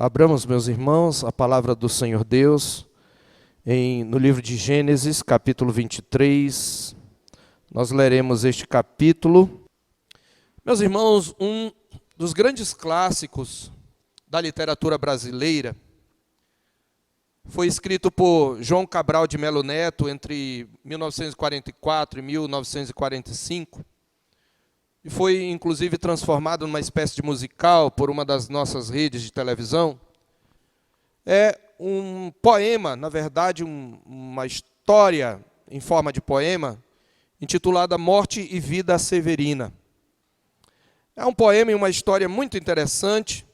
Abramos, meus irmãos, a palavra do Senhor Deus no livro de Gênesis, capítulo 23. Nós leremos este capítulo. Meus irmãos, um dos grandes clássicos da literatura brasileira foi escrito por João Cabral de Melo Neto entre 1944 e 1945. E foi, inclusive, transformado numa espécie de musical por uma das nossas redes de televisão. É um poema, na verdade, uma história em forma de poema, intitulada Morte e Vida Severina. É um poema e uma história muito interessante,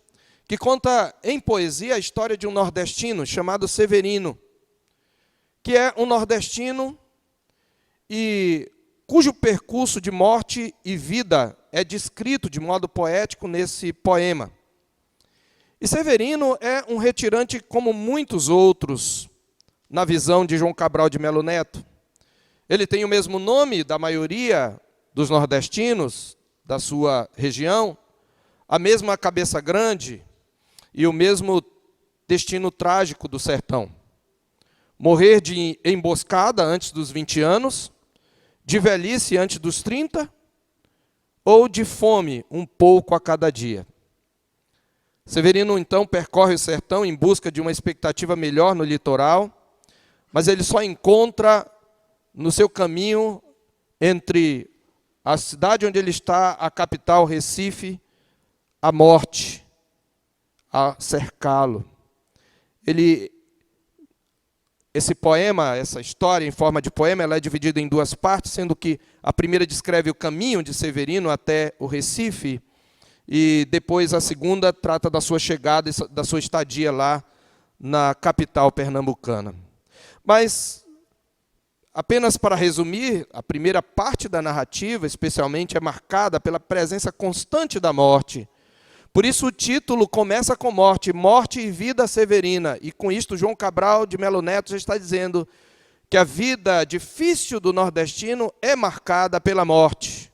que conta em poesia a história de um nordestino chamado Severino, que é um nordestino e cujo percurso de morte e vida é descrito de modo poético nesse poema. E Severino é um retirante como muitos outros, na visão de João Cabral de Melo Neto. Ele tem o mesmo nome da maioria dos nordestinos da sua região, a mesma cabeça grande e o mesmo destino trágico do sertão. Morrer de emboscada antes dos 20 anos, de velhice antes dos 30, ou de fome um pouco a cada dia. Severino, então, percorre o sertão em busca de uma expectativa melhor no litoral, mas ele só encontra no seu caminho entre a cidade onde ele está, a capital, Recife, a morte a cercá-lo. Esse poema, essa história em forma de poema, ela é dividida em duas partes, sendo que a primeira descreve o caminho de Severino até o Recife, e depois a segunda trata da sua chegada e da sua estadia lá na capital pernambucana. Mas, apenas para resumir, a primeira parte da narrativa, especialmente, é marcada pela presença constante da morte. Por isso o título começa com morte, morte e vida severina. E com isto João Cabral de Melo Neto já está dizendo que a vida difícil do nordestino é marcada pela morte.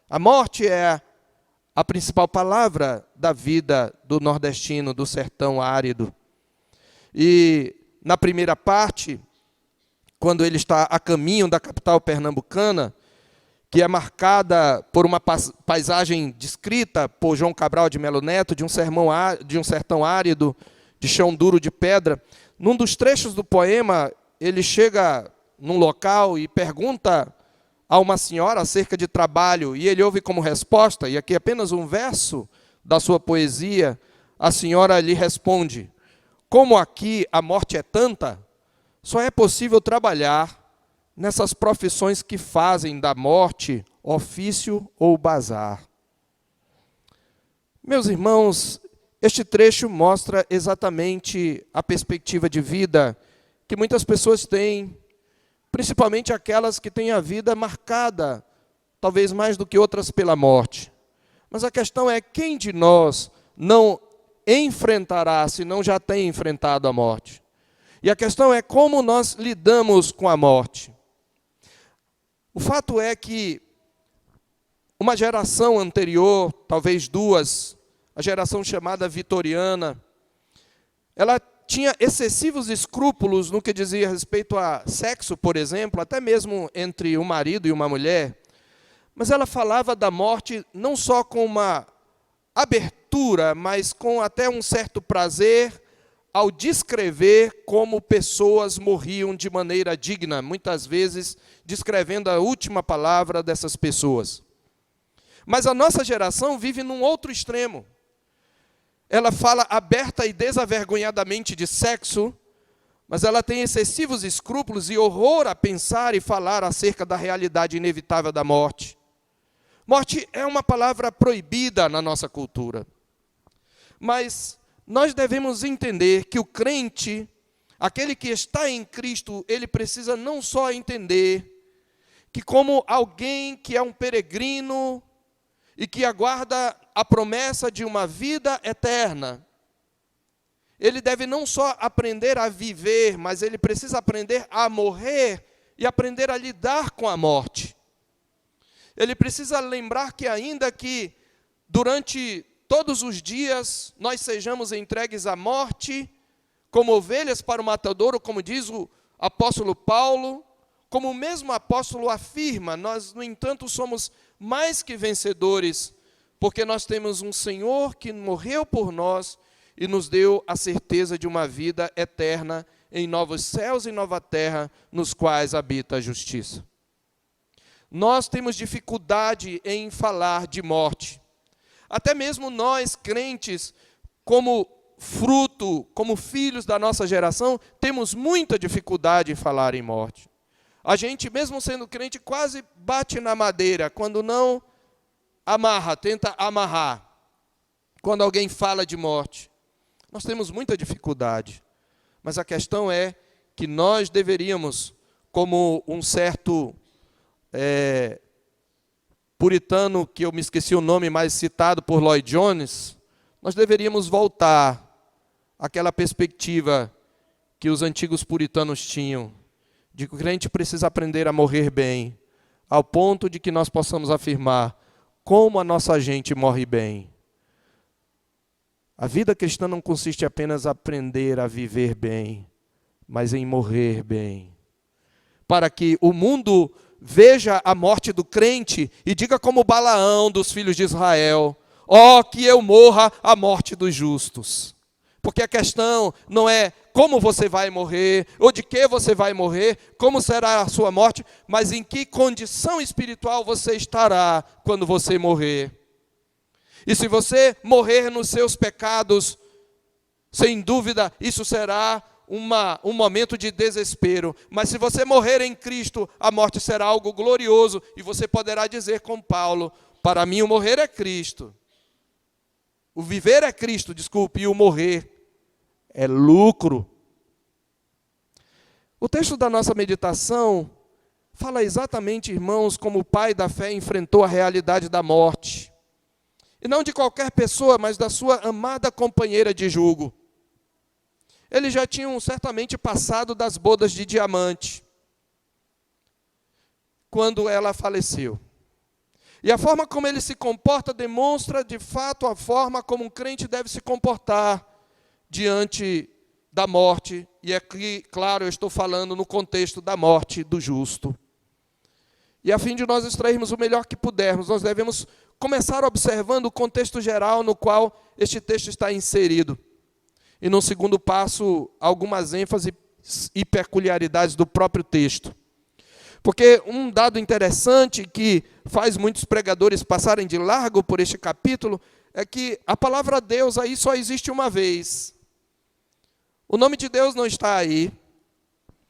A morte é a principal palavra da vida do nordestino, do sertão árido. E na primeira parte, quando ele está a caminho da capital pernambucana, que é marcada por uma paisagem descrita por João Cabral de Melo Neto, de um sertão árido, de chão duro de pedra. Num dos trechos do poema, ele chega num local e pergunta a uma senhora acerca de trabalho, e ele ouve como resposta, e aqui apenas um verso da sua poesia, a senhora lhe responde: como aqui a morte é tanta, só é possível trabalhar nessas profissões que fazem da morte ofício ou bazar. Meus irmãos, este trecho mostra exatamente a perspectiva de vida que muitas pessoas têm, principalmente aquelas que têm a vida marcada, talvez mais do que outras, pela morte. Mas a questão é, quem de nós não enfrentará, se não já tem enfrentado a morte? E a questão é como nós lidamos com a morte. O fato é que uma geração anterior, talvez duas, a geração chamada vitoriana, ela tinha excessivos escrúpulos no que dizia respeito a sexo, por exemplo, até mesmo entre um marido e uma mulher, mas ela falava da morte não só com uma abertura, mas com até um certo prazer, ao descrever como pessoas morriam de maneira digna, muitas vezes descrevendo a última palavra dessas pessoas. Mas a nossa geração vive num outro extremo. Ela fala aberta e desavergonhadamente de sexo, mas ela tem excessivos escrúpulos e horror a pensar e falar acerca da realidade inevitável da morte. Morte é uma palavra proibida na nossa cultura. Mas nós devemos entender que o crente, aquele que está em Cristo, ele precisa não só entender que, como alguém que é um peregrino e que aguarda a promessa de uma vida eterna, ele deve não só aprender a viver, mas ele precisa aprender a morrer e aprender a lidar com a morte. Ele precisa lembrar que ainda que durante todos os dias nós sejamos entregues à morte, como ovelhas para o matadouro, como diz o apóstolo Paulo, como o mesmo apóstolo afirma, nós, no entanto, somos mais que vencedores, porque nós temos um Senhor que morreu por nós e nos deu a certeza de uma vida eterna em novos céus e nova terra, nos quais habita a justiça. Nós temos dificuldade em falar de morte. Até mesmo nós, crentes, como fruto, como filhos da nossa geração, temos muita dificuldade em falar em morte. A gente, mesmo sendo crente, quase bate na madeira, quando não amarra, tenta amarrar. Quando alguém fala de morte, nós temos muita dificuldade. Mas a questão é que nós deveríamos, como um certo puritano, que eu me esqueci o nome, mas citado por Lloyd Jones, nós deveríamos voltar àquela perspectiva que os antigos puritanos tinham, de que o crente precisa aprender a morrer bem, ao ponto de que nós possamos afirmar como a nossa gente morre bem. A vida cristã não consiste apenas em aprender a viver bem, mas em morrer bem. Para que o mundo veja a morte do crente e diga como Balaão dos filhos de Israel: ó, que eu morra a morte dos justos. Porque a questão não é como você vai morrer, ou de que você vai morrer, como será a sua morte, mas em que condição espiritual você estará quando você morrer. E se você morrer nos seus pecados, sem dúvida, isso será um momento de desespero. Mas se você morrer em Cristo, a morte será algo glorioso. E você poderá dizer com Paulo: para mim o morrer é Cristo. O viver é Cristo, desculpe, e o morrer é lucro. O texto da nossa meditação fala exatamente, irmãos, como o pai da fé enfrentou a realidade da morte. E não de qualquer pessoa, mas da sua amada companheira de jugo. Eles já tinham certamente passado das bodas de diamante, quando ela faleceu. E a forma como ele se comporta demonstra, de fato, a forma como um crente deve se comportar diante da morte. E aqui, claro, eu estou falando no contexto da morte do justo. E a fim de nós extrairmos o melhor que pudermos, nós devemos começar observando o contexto geral no qual este texto está inserido. E no segundo passo, algumas ênfases e peculiaridades do próprio texto. Porque um dado interessante que faz muitos pregadores passarem de largo por este capítulo é que a palavra Deus aí só existe uma vez. O nome de Deus não está aí,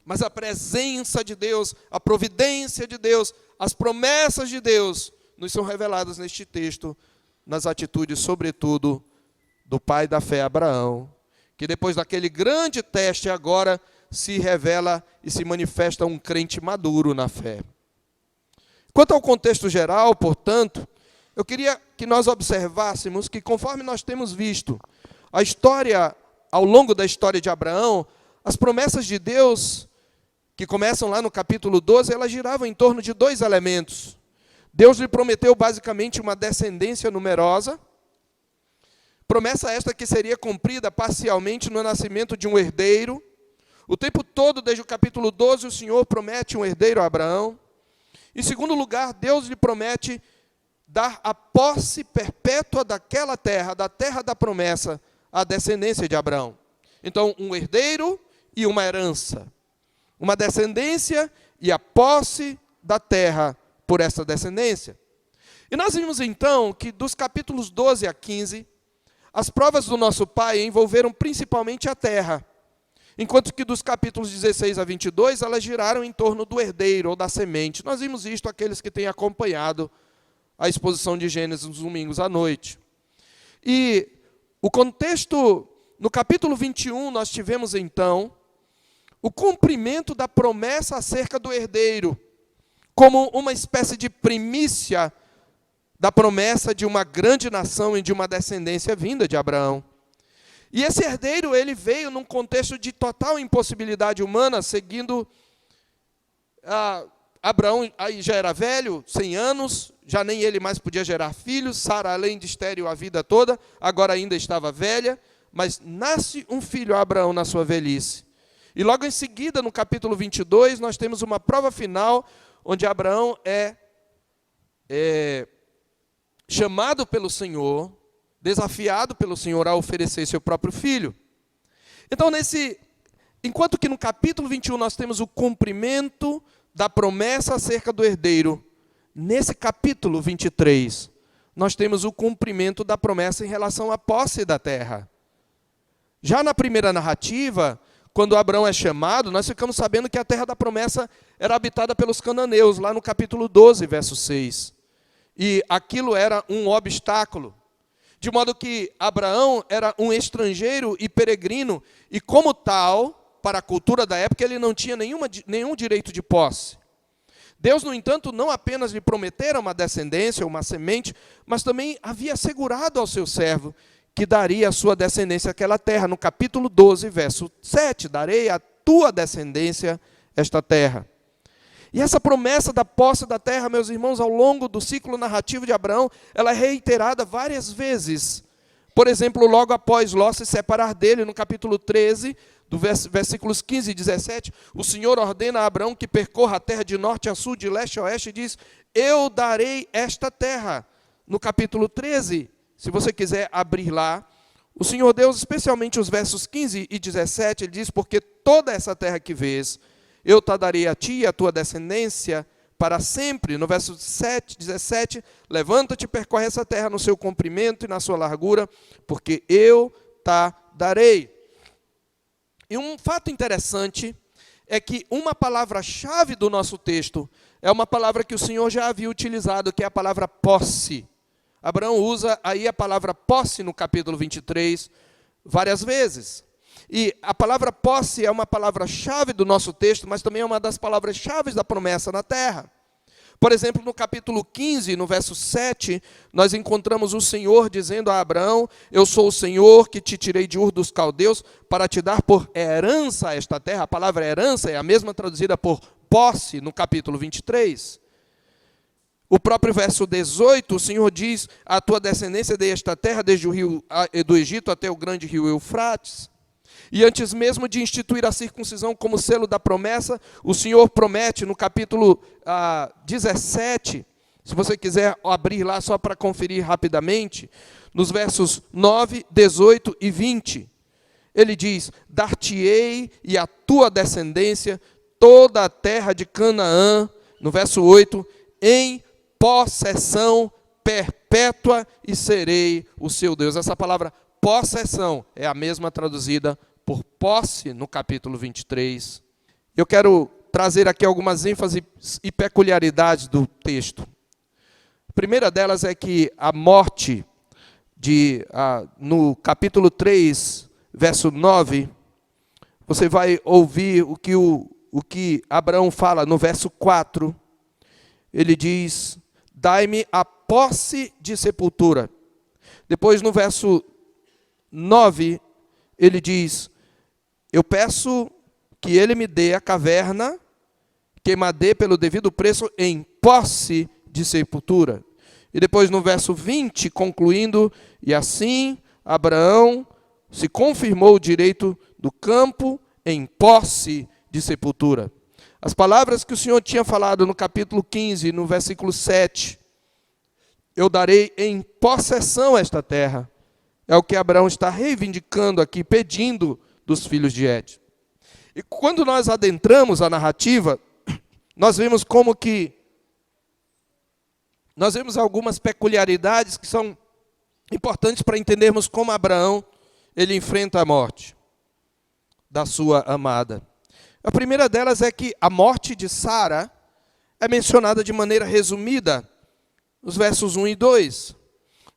mas a presença de Deus, a providência de Deus, as promessas de Deus nos são reveladas neste texto, nas atitudes, sobretudo, do pai da fé, Abraão, que depois daquele grande teste agora se revela e se manifesta um crente maduro na fé. Quanto ao contexto geral, portanto, eu queria que nós observássemos que, conforme nós temos visto a história, ao longo da história de Abraão, as promessas de Deus, que começam lá no capítulo 12, elas giravam em torno de dois elementos. Deus lhe prometeu basicamente uma descendência numerosa, promessa esta que seria cumprida parcialmente no nascimento de um herdeiro. O tempo todo, desde o capítulo 12, o Senhor promete um herdeiro a Abraão. Em segundo lugar, Deus lhe promete dar a posse perpétua daquela terra, da terra da promessa, à descendência de Abraão. Então, um herdeiro e uma herança. Uma descendência e a posse da terra por essa descendência. E nós vimos então que dos capítulos 12 a 15, as provas do nosso pai envolveram principalmente a terra, enquanto que dos capítulos 16 a 22, elas giraram em torno do herdeiro ou da semente. Nós vimos isto, aqueles que têm acompanhado a exposição de Gênesis nos domingos à noite. E o contexto, no capítulo 21, nós tivemos então o cumprimento da promessa acerca do herdeiro, como uma espécie de primícia da promessa de uma grande nação e de uma descendência vinda de Abraão. E esse herdeiro, ele veio num contexto de total impossibilidade humana, seguindo Abraão aí já era velho, 100 anos, já nem ele mais podia gerar filhos. Sara, além de estéril a vida toda, agora ainda estava velha. Mas nasce um filho a Abraão na sua velhice. E logo em seguida, no capítulo 22, nós temos uma prova final, onde Abraão é chamado pelo Senhor, desafiado pelo Senhor a oferecer seu próprio filho. Então, enquanto que no capítulo 21 nós temos o cumprimento da promessa acerca do herdeiro, nesse capítulo 23, nós temos o cumprimento da promessa em relação à posse da terra. Já na primeira narrativa, quando Abraão é chamado, nós ficamos sabendo que a terra da promessa era habitada pelos cananeus, lá no capítulo 12, verso 6. E aquilo era um obstáculo. De modo que Abraão era um estrangeiro e peregrino, e como tal, para a cultura da época, ele não tinha nenhum direito de posse. Deus, no entanto, não apenas lhe prometera uma descendência, uma semente, mas também havia assegurado ao seu servo que daria à sua descendência aquela terra. No capítulo 12, verso 7, darei à tua descendência esta terra. E essa promessa da posse da terra, meus irmãos, ao longo do ciclo narrativo de Abraão, ela é reiterada várias vezes. Por exemplo, logo após Ló se separar dele, no capítulo 13, versículos 15 e 17, o Senhor ordena a Abraão que percorra a terra de norte a sul, de leste a oeste, e diz, eu darei esta terra. No capítulo 13, se você quiser abrir lá, o Senhor Deus, especialmente os versos 15 e 17, ele diz, porque toda essa terra que vês, eu te darei a ti e a tua descendência para sempre. No verso 17, levanta-te, percorre essa terra no seu comprimento e na sua largura, porque eu te darei. E um fato interessante é que uma palavra-chave do nosso texto é uma palavra que o Senhor já havia utilizado, que é a palavra posse. Abraão usa aí a palavra posse no capítulo 23 várias vezes. E a palavra posse é uma palavra-chave do nosso texto, mas também é uma das palavras-chave da promessa na terra. Por exemplo, no capítulo 15, no verso 7, nós encontramos o Senhor dizendo a Abraão, eu sou o Senhor que te tirei de Ur dos Caldeus para te dar por herança esta terra. A palavra herança é a mesma traduzida por posse no capítulo 23. O próprio verso 18, o Senhor diz, a tua descendência dei esta terra desde o rio do Egito até o grande rio Eufrates. E antes mesmo de instituir a circuncisão como selo da promessa, o Senhor promete no capítulo 17, se você quiser abrir lá só para conferir rapidamente, nos versos 9, 18 e 20, ele diz, dar-te-ei e a tua descendência toda a terra de Canaã, no verso 8, em possessão perpétua e serei o seu Deus. Essa palavra possessão é a mesma traduzida por posse no capítulo 23. Eu quero trazer aqui algumas ênfases e peculiaridades do texto. A primeira delas é que a morte, no capítulo 3, verso 9, você vai ouvir o que Abraão fala no verso 4. Ele diz, dai-me a posse de sepultura. Depois no verso 9, ele diz, eu peço que ele me dê a caverna, que me dê pelo devido preço em posse de sepultura. E depois no verso 20, concluindo, e assim Abraão se confirmou o direito do campo em posse de sepultura. As palavras que o Senhor tinha falado no capítulo 15, no versículo 7, eu darei em possessão esta terra, é o que Abraão está reivindicando aqui, pedindo dos filhos de Het. E quando nós adentramos a narrativa, nós vemos nós vemos algumas peculiaridades que são importantes para entendermos como Abraão ele enfrenta a morte da sua amada. A primeira delas é que a morte de Sara é mencionada de maneira resumida nos versos 1 e 2.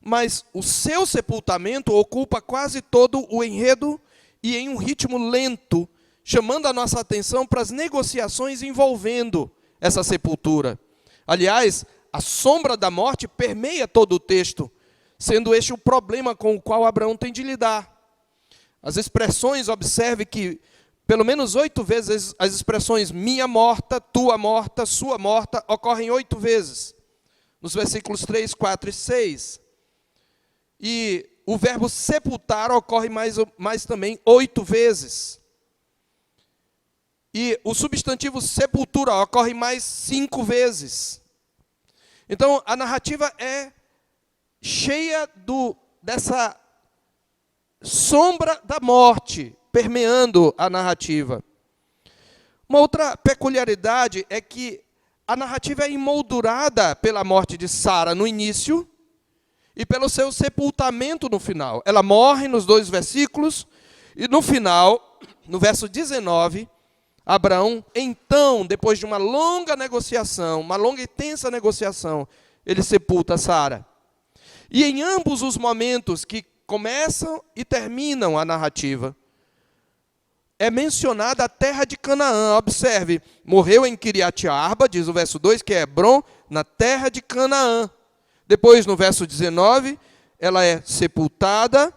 Mas o seu sepultamento ocupa quase todo o enredo e em um ritmo lento, chamando a nossa atenção para as negociações envolvendo essa sepultura. Aliás, a sombra da morte permeia todo o texto, sendo este o problema com o qual Abraão tem de lidar. As expressões, observe que pelo menos 8 vezes as expressões minha morta, tua morta, sua morta, ocorrem 8 vezes. Nos versículos 3, 4 e 6. E o verbo sepultar ocorre mais também 8 vezes. E o substantivo sepultura ocorre mais 5 vezes. Então, a narrativa é cheia dessa sombra da morte, permeando a narrativa. Uma outra peculiaridade é que a narrativa é emoldurada pela morte de Sara no início e pelo seu sepultamento no final. Ela morre nos 2 versículos e no final, no verso 19, Abraão, então, depois de uma longa negociação, uma longa e tensa negociação, ele sepulta Sara. E em ambos os momentos que começam e terminam a narrativa, é mencionada a terra de Canaã. Observe, morreu em Quiriate Arba, diz o verso 2, que é Hebron, na terra de Canaã. Depois, no verso 19, ela é sepultada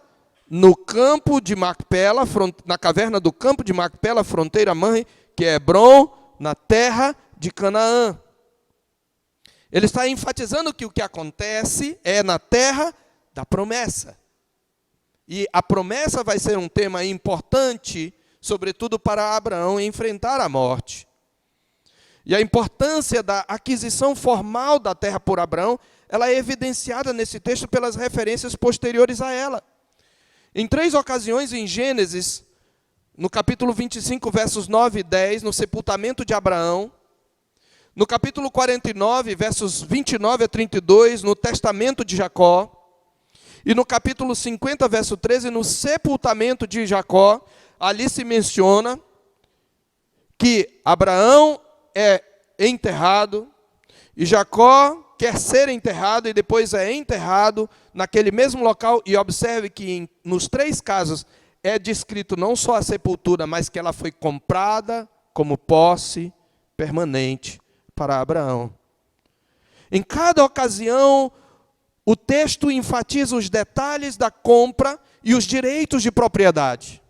no campo de Macpela, na caverna do campo de Macpela, fronteira mãe, que é Hebron, na terra de Canaã. Ele está enfatizando que o que acontece é na terra da promessa. E a promessa vai ser um tema importante, sobretudo para Abraão, enfrentar a morte. E a importância da aquisição formal da terra por Abraão, ela é evidenciada nesse texto pelas referências posteriores a ela. Em 3 ocasiões em Gênesis, no capítulo 25, versos 9 e 10, no sepultamento de Abraão, no capítulo 49, versos 29 a 32, no testamento de Jacó, e no capítulo 50, verso 13, no sepultamento de Jacó, ali se menciona que Abraão é enterrado, e Jacó quer ser enterrado, e depois é enterrado naquele mesmo local, e observe que nos 3 casos é descrito não só a sepultura, mas que ela foi comprada como posse permanente para Abraão. Em cada ocasião, o texto enfatiza os detalhes da compra e os direitos de propriedade.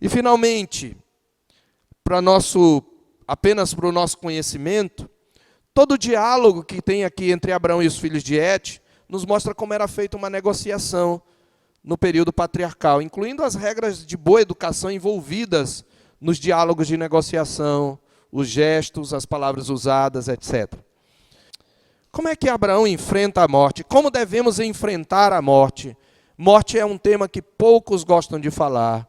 E, finalmente, apenas para o nosso conhecimento, todo o diálogo que tem aqui entre Abraão e os filhos de Et nos mostra como era feita uma negociação no período patriarcal, incluindo as regras de boa educação envolvidas nos diálogos de negociação, os gestos, as palavras usadas, etc. Como é que Abraão enfrenta a morte? Como devemos enfrentar a morte? Morte é um tema que poucos gostam de falar.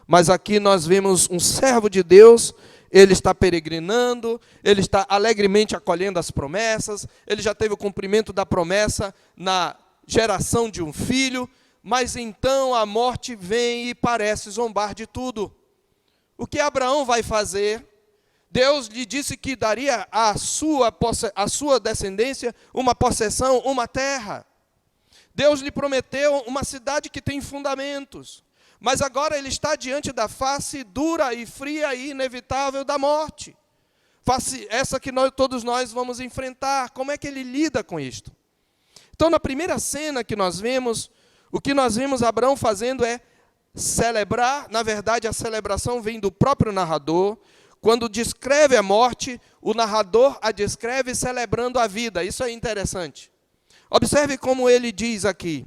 Mas aqui nós vemos um servo de Deus, ele está peregrinando, ele está alegremente acolhendo as promessas, ele já teve o cumprimento da promessa na geração de um filho, mas então a morte vem e parece zombar de tudo. O que Abraão vai fazer? Deus lhe disse que daria à sua descendência uma possessão, uma terra. Deus lhe prometeu uma cidade que tem fundamentos. Mas agora ele está diante da face dura e fria e inevitável da morte. Face essa que todos nós vamos enfrentar. Como é que ele lida com isto? Então, na primeira cena que nós vemos, o que nós vemos Abraão fazendo é celebrar. Na verdade, a celebração vem do próprio narrador. Quando descreve a morte, o narrador a descreve celebrando a vida. Isso é interessante. Observe como ele diz aqui.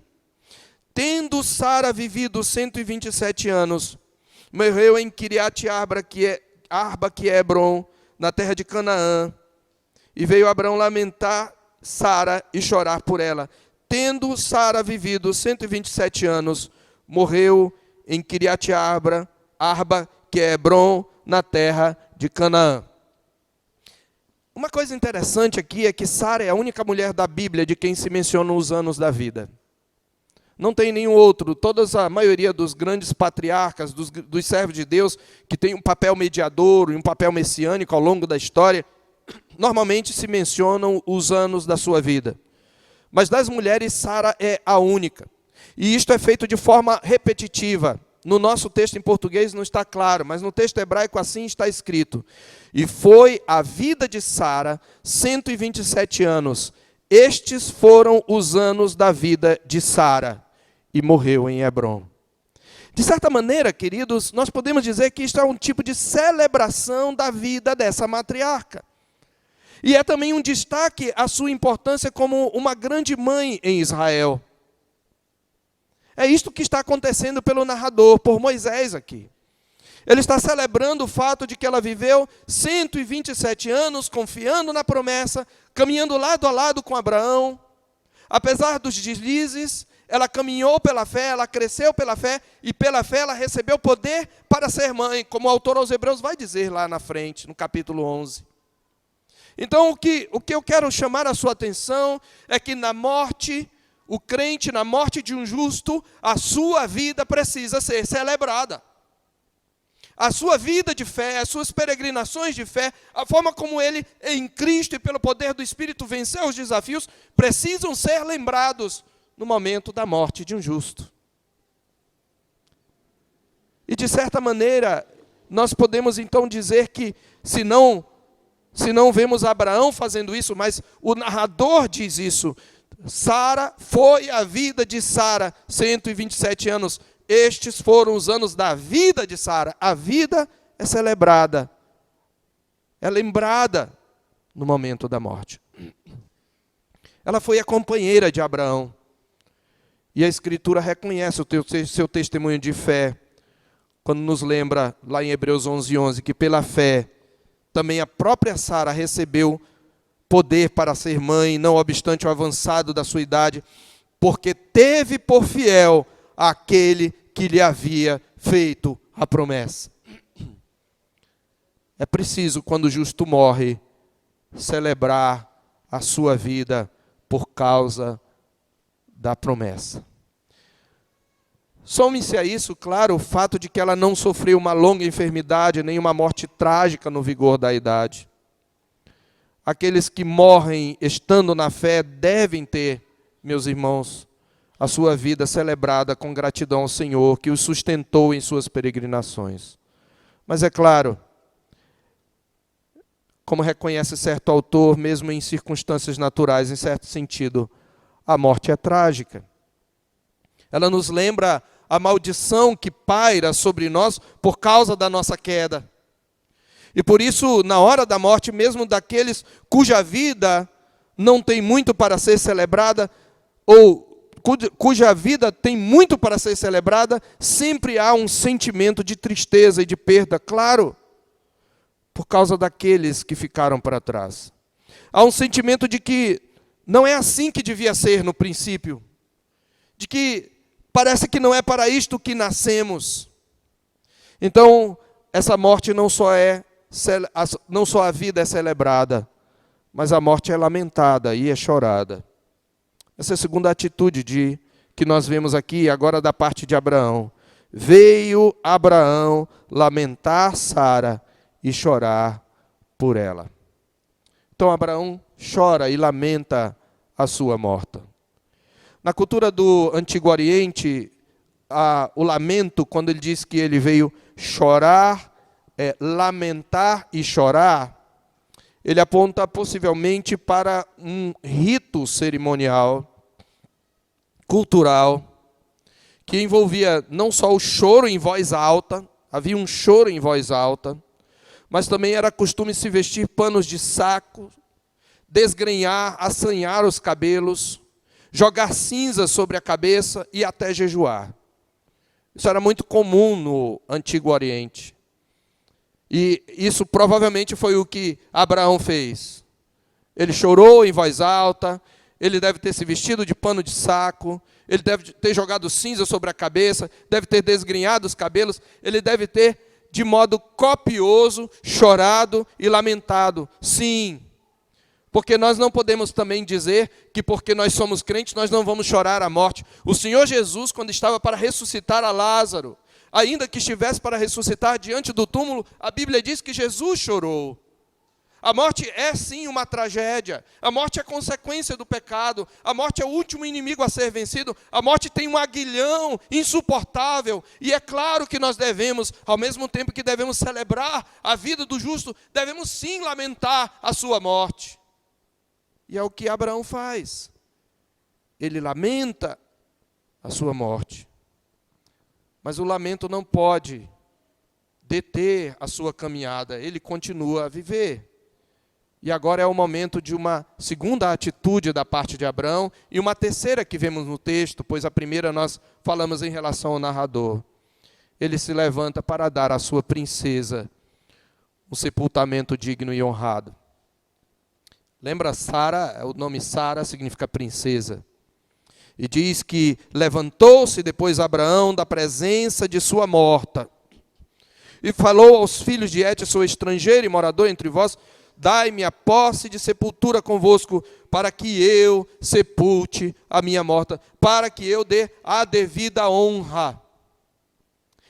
Tendo Sara vivido 127 anos, morreu em Quiriate Arba, que é Hebron, na terra de Canaã. E veio Abraão lamentar Sara e chorar por ela. Tendo Sara vivido 127 anos, morreu em Quiriate Arba, que é Hebron, na terra de Canaã. Uma coisa interessante aqui é que Sara é a única mulher da Bíblia de quem se mencionam os anos da vida. Não tem nenhum outro. A maioria dos grandes patriarcas, dos servos de Deus, que tem um papel mediador e um papel messiânico ao longo da história, normalmente se mencionam os anos da sua vida. Mas das mulheres, Sara é a única. E isto é feito de forma repetitiva. No nosso texto em português não está claro, mas no texto hebraico assim está escrito. E foi a vida de Sara 127 anos. Estes foram os anos da vida de Sara. E morreu em Hebron. De certa maneira, queridos, nós podemos dizer que isto é um tipo de celebração da vida dessa matriarca. E é também um destaque a sua importância como uma grande mãe em Israel. É isto que está acontecendo pelo narrador, por Moisés aqui. Ele está celebrando o fato de que ela viveu 127 anos confiando na promessa, caminhando lado a lado com Abraão. Apesar dos deslizes, ela caminhou pela fé, ela cresceu pela fé, e pela fé ela recebeu poder para ser mãe, como o autor aos Hebreus vai dizer lá na frente, no capítulo 11. Então, o que eu quero chamar a sua atenção é que na morte, o crente, na morte de um justo, a sua vida precisa ser celebrada. A sua vida de fé, as suas peregrinações de fé, a forma como ele, em Cristo e pelo poder do Espírito, venceu os desafios, precisam ser lembrados no momento da morte de um justo. E de certa maneira, nós podemos então dizer que, se não vemos Abraão fazendo isso, mas o narrador diz isso, Sara, foi a vida de Sara, 127 anos. Estes foram os anos da vida de Sara. A vida é celebrada, é lembrada no momento da morte. Ela foi a companheira de Abraão. E a Escritura reconhece o seu testemunho de fé, quando nos lembra, lá em Hebreus 11:11, que pela fé, também a própria Sara recebeu poder para ser mãe, não obstante o avançado da sua idade, porque teve por fiel aquele que lhe havia feito a promessa. É preciso, quando o justo morre, celebrar a sua vida por causa da promessa. Some-se a isso, claro, o fato de que ela não sofreu uma longa enfermidade, nem uma morte trágica no vigor da idade. Aqueles que morrem estando na fé devem ter, meus irmãos, a sua vida celebrada com gratidão ao Senhor, que os sustentou em suas peregrinações. Mas é claro, como reconhece certo autor, mesmo em circunstâncias naturais, em certo sentido, a morte é trágica. Ela nos lembra a maldição que paira sobre nós por causa da nossa queda. E por isso, na hora da morte, mesmo daqueles cuja vida não tem muito para ser celebrada, ou cuja vida tem muito para ser celebrada, sempre há um sentimento de tristeza e de perda, claro, por causa daqueles que ficaram para trás. Há um sentimento de que não é assim que devia ser no princípio, de que parece que não é para isto que nascemos. Então, essa morte não só a vida é celebrada, mas a morte é lamentada e é chorada. Essa é a segunda atitude que nós vemos aqui, agora da parte de Abraão. Veio Abraão lamentar Sara e chorar por ela. Então Abraão chora e lamenta a sua morta. Na cultura do Antigo Oriente, o lamento, quando ele diz que ele veio chorar, lamentar e chorar, ele aponta possivelmente para um rito cerimonial, cultural, que envolvia não só o choro em voz alta, havia um choro em voz alta, mas também era costume se vestir panos de saco, desgrenhar, assanhar os cabelos, jogar cinzas sobre a cabeça e até jejuar. Isso era muito comum no Antigo Oriente. E isso provavelmente foi o que Abraão fez. Ele chorou em voz alta, ele deve ter se vestido de pano de saco, ele deve ter jogado cinza sobre a cabeça, deve ter desgrenhado os cabelos, ele deve ter, de modo copioso, chorado e lamentado. Sim, porque nós não podemos também dizer que porque nós somos crentes, nós não vamos chorar a morte. O Senhor Jesus, quando estava para ressuscitar a Lázaro, ainda que estivesse para ressuscitar diante do túmulo, a Bíblia diz que Jesus chorou. A morte é sim uma tragédia, a morte é consequência do pecado, a morte é o último inimigo a ser vencido, a morte tem um aguilhão insuportável, e é claro que nós devemos, ao mesmo tempo que devemos celebrar a vida do justo, devemos sim lamentar a sua morte. E é o que Abraão faz, ele lamenta a sua morte. Mas o lamento não pode deter a sua caminhada, ele continua a viver. E agora é o momento de uma segunda atitude da parte de Abraão, e uma terceira que vemos no texto, pois a primeira nós falamos em relação ao narrador. Ele se levanta para dar à sua princesa um sepultamento digno e honrado. Lembra Sara? O nome Sara significa princesa. E diz que levantou-se depois Abraão da presença de sua morta, e falou aos filhos de Et: sou estrangeiro e morador entre vós, dai-me a posse de sepultura convosco, para que eu sepulte a minha morta, para que eu dê a devida honra.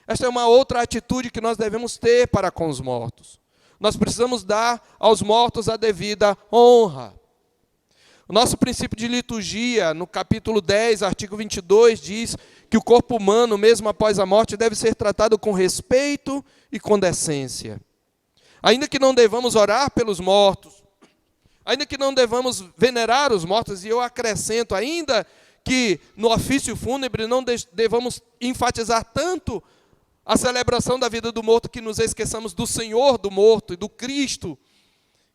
Esta é uma outra atitude que nós devemos ter para com os mortos. Nós precisamos dar aos mortos a devida honra. O nosso princípio de liturgia, no capítulo 10, artigo 22, diz que o corpo humano, mesmo após a morte, deve ser tratado com respeito e com decência. Ainda que não devamos orar pelos mortos, ainda que não devamos venerar os mortos, e eu acrescento ainda que no ofício fúnebre não devamos enfatizar tanto a celebração da vida do morto, que nos esqueçamos do Senhor do morto e do Cristo,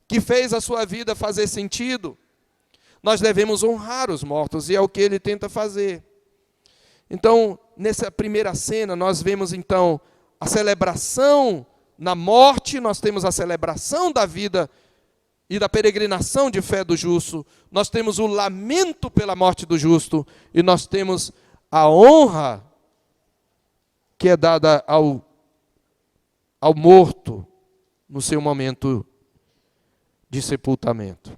que fez a sua vida fazer sentido. Nós devemos honrar os mortos, e é o que ele tenta fazer. Então, nessa primeira cena, nós vemos então a celebração na morte, nós temos a celebração da vida e da peregrinação de fé do justo, nós temos o lamento pela morte do justo, e nós temos a honra que é dada ao morto no seu momento de sepultamento.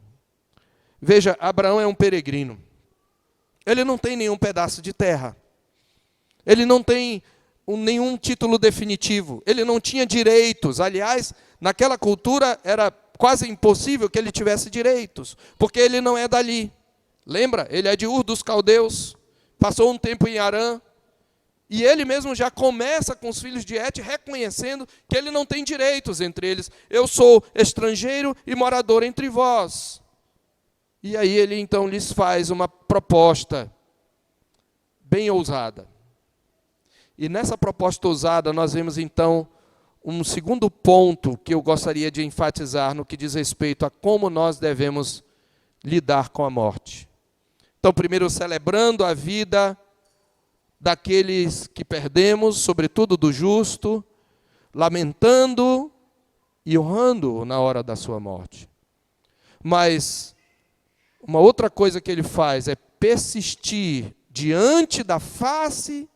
Veja, Abraão é um peregrino. Ele não tem nenhum pedaço de terra. Ele não tem nenhum título definitivo. Ele não tinha direitos. Aliás, naquela cultura era quase impossível que ele tivesse direitos, porque ele não é dali. Lembra? Ele é de Ur dos Caldeus, passou um tempo em Harã, e ele mesmo já começa com os filhos de Et reconhecendo que ele não tem direitos entre eles. Eu sou estrangeiro e morador entre vós. E aí ele então lhes faz uma proposta bem ousada. E nessa proposta ousada nós vemos então um segundo ponto que eu gostaria de enfatizar no que diz respeito a como nós devemos lidar com a morte. Então, primeiro, celebrando a vida daqueles que perdemos, sobretudo do justo, lamentando e honrando-o na hora da sua morte. Mas uma outra coisa que ele faz é persistir diante da face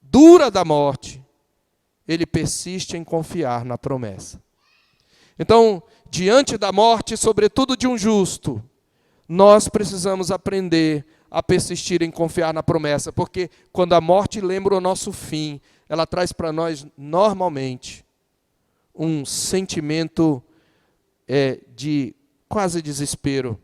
dura da morte. Ele persiste em confiar na promessa. Então, diante da morte, sobretudo de um justo, nós precisamos aprender a persistir em confiar na promessa, porque quando a morte lembra o nosso fim, ela traz para nós, normalmente, um sentimento de quase desespero,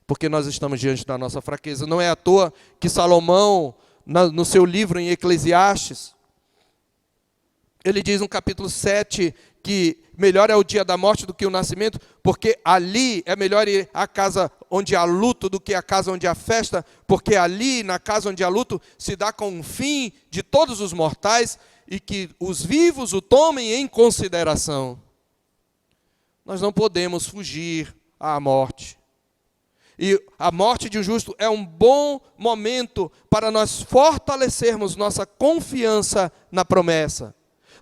porque nós estamos diante da nossa fraqueza. Não é à toa que Salomão, no seu livro em Eclesiastes, ele diz no capítulo 7 que melhor é o dia da morte do que o nascimento, porque ali é melhor ir à casa onde há luto do que a casa onde há festa, porque ali, na casa onde há luto, se dá com o fim de todos os mortais, e que os vivos o tomem em consideração. Nós não podemos fugir à morte. E a morte de um justo é um bom momento para nós fortalecermos nossa confiança na promessa.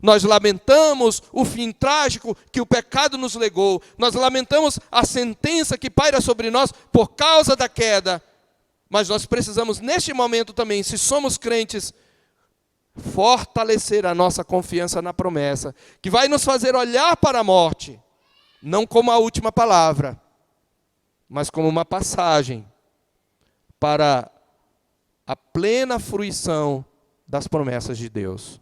Nós lamentamos o fim trágico que o pecado nos legou. Nós lamentamos a sentença que paira sobre nós por causa da queda. Mas nós precisamos, neste momento também, se somos crentes, fortalecer a nossa confiança na promessa, que vai nos fazer olhar para a morte, não como a última palavra, mas como uma passagem para a plena fruição das promessas de Deus.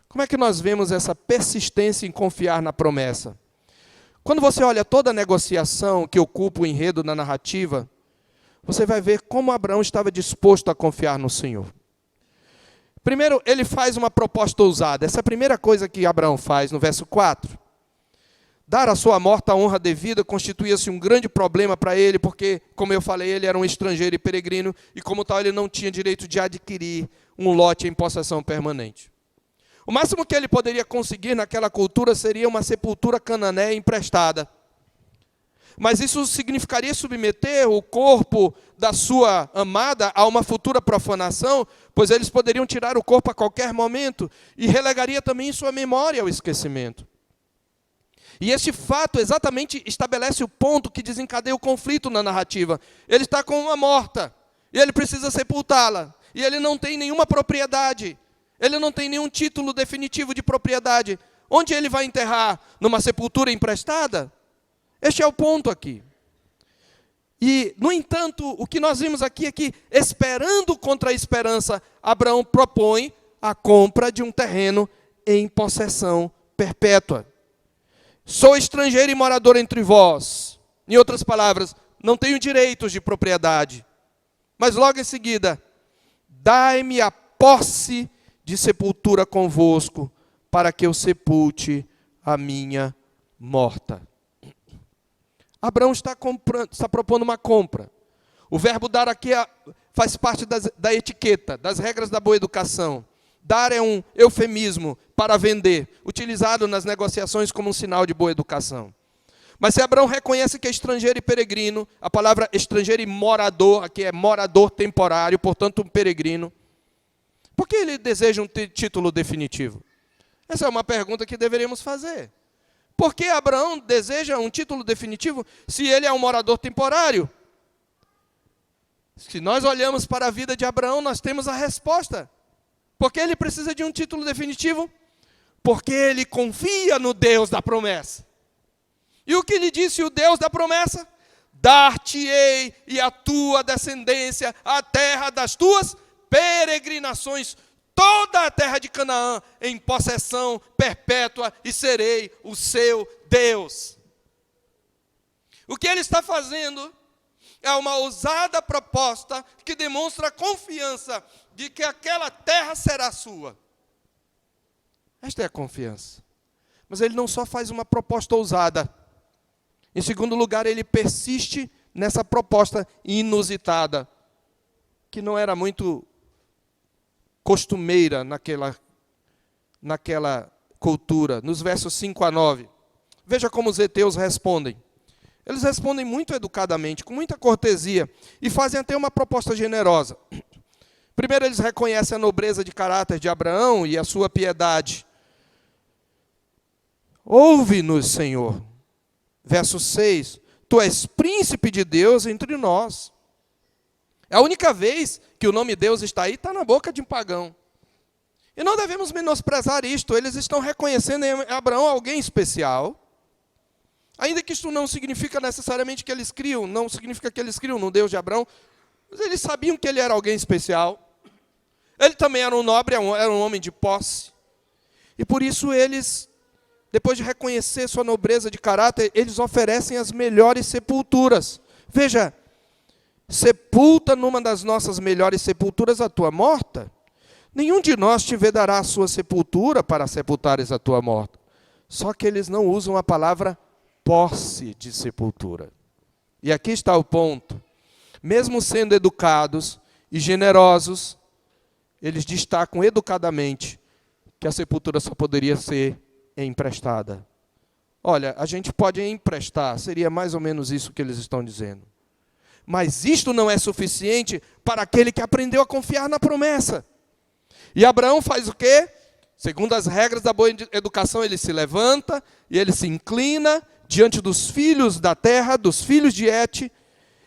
Como é que nós vemos essa persistência em confiar na promessa? Quando você olha toda a negociação que ocupa o enredo na narrativa, você vai ver como Abraão estava disposto a confiar no Senhor. Primeiro, ele faz uma proposta ousada. Essa é a primeira coisa que Abraão faz no verso 4. Dar à sua morta a honra devida constituía-se um grande problema para ele, porque, como eu falei, ele era um estrangeiro e peregrino, e como tal ele não tinha direito de adquirir um lote em possessão permanente. O máximo que ele poderia conseguir naquela cultura seria uma sepultura cananeia emprestada. Mas isso significaria submeter o corpo da sua amada a uma futura profanação, pois eles poderiam tirar o corpo a qualquer momento, e relegaria também sua memória ao esquecimento. E este fato exatamente estabelece o ponto que desencadeia o conflito na narrativa. Ele está com uma morta, e ele precisa sepultá-la, e ele não tem nenhuma propriedade, ele não tem nenhum título definitivo de propriedade. Onde ele vai enterrar? Numa sepultura emprestada? Este é o ponto aqui. E, no entanto, o que nós vimos aqui é que, esperando contra a esperança, Abraão propõe a compra de um terreno em possessão perpétua. Sou estrangeiro e morador entre vós. Em outras palavras, não tenho direitos de propriedade. Mas logo em seguida, dai-me a posse de sepultura convosco, para que eu sepulte a minha morta. Abraão está propondo uma compra. O verbo dar aqui faz parte da etiqueta, das regras da boa educação. Dar é um eufemismo para vender, utilizado nas negociações como um sinal de boa educação. Mas se Abraão reconhece que é estrangeiro e peregrino, a palavra estrangeiro e morador, aqui é morador temporário, portanto um peregrino, por que ele deseja um título definitivo? Essa é uma pergunta que deveríamos fazer. Por que Abraão deseja um título definitivo se ele é um morador temporário? Se nós olhamos para a vida de Abraão, nós temos a resposta. Por que ele precisa de um título definitivo? Porque ele confia no Deus da promessa. E o que lhe disse o Deus da promessa? Dar-te-ei e a tua descendência a terra das tuas peregrinações, toda a terra de Canaã em possessão perpétua, e serei o seu Deus. O que ele está fazendo é uma ousada proposta que demonstra a confiança de que aquela terra será sua. Esta é a confiança. Mas ele não só faz uma proposta ousada. Em segundo lugar, ele persiste nessa proposta inusitada, que não era muito costumeira naquela cultura. Nos versos 5 a 9. Veja como os heteus respondem. Eles respondem muito educadamente, com muita cortesia, e fazem até uma proposta generosa. Primeiro, eles reconhecem a nobreza de caráter de Abraão e a sua piedade. Ouve-nos, Senhor. Verso 6. Tu és príncipe de Deus entre nós. É a única vez que o nome Deus está aí, está na boca de um pagão. E não devemos menosprezar isto. Eles estão reconhecendo em Abraão alguém especial. Ainda que isto não significa necessariamente que eles criam, não significa que eles criam no Deus de Abraão, mas eles sabiam que ele era alguém especial. Ele também era um nobre, era um homem de posse. E por isso eles, depois de reconhecer sua nobreza de caráter, eles oferecem as melhores sepulturas. Veja, sepulta numa das nossas melhores sepulturas a tua morta. Nenhum de nós te vedará a sua sepultura para sepultares a tua morta. Só que eles não usam a palavra posse de sepultura. E aqui está o ponto. Mesmo sendo educados e generosos, eles destacam educadamente que a sepultura só poderia ser emprestada. Olha, a gente pode emprestar, seria mais ou menos isso que eles estão dizendo. Mas isto não é suficiente para aquele que aprendeu a confiar na promessa. E Abraão faz o quê? Segundo as regras da boa educação, ele se levanta e ele se inclina diante dos filhos da terra, dos filhos de Et,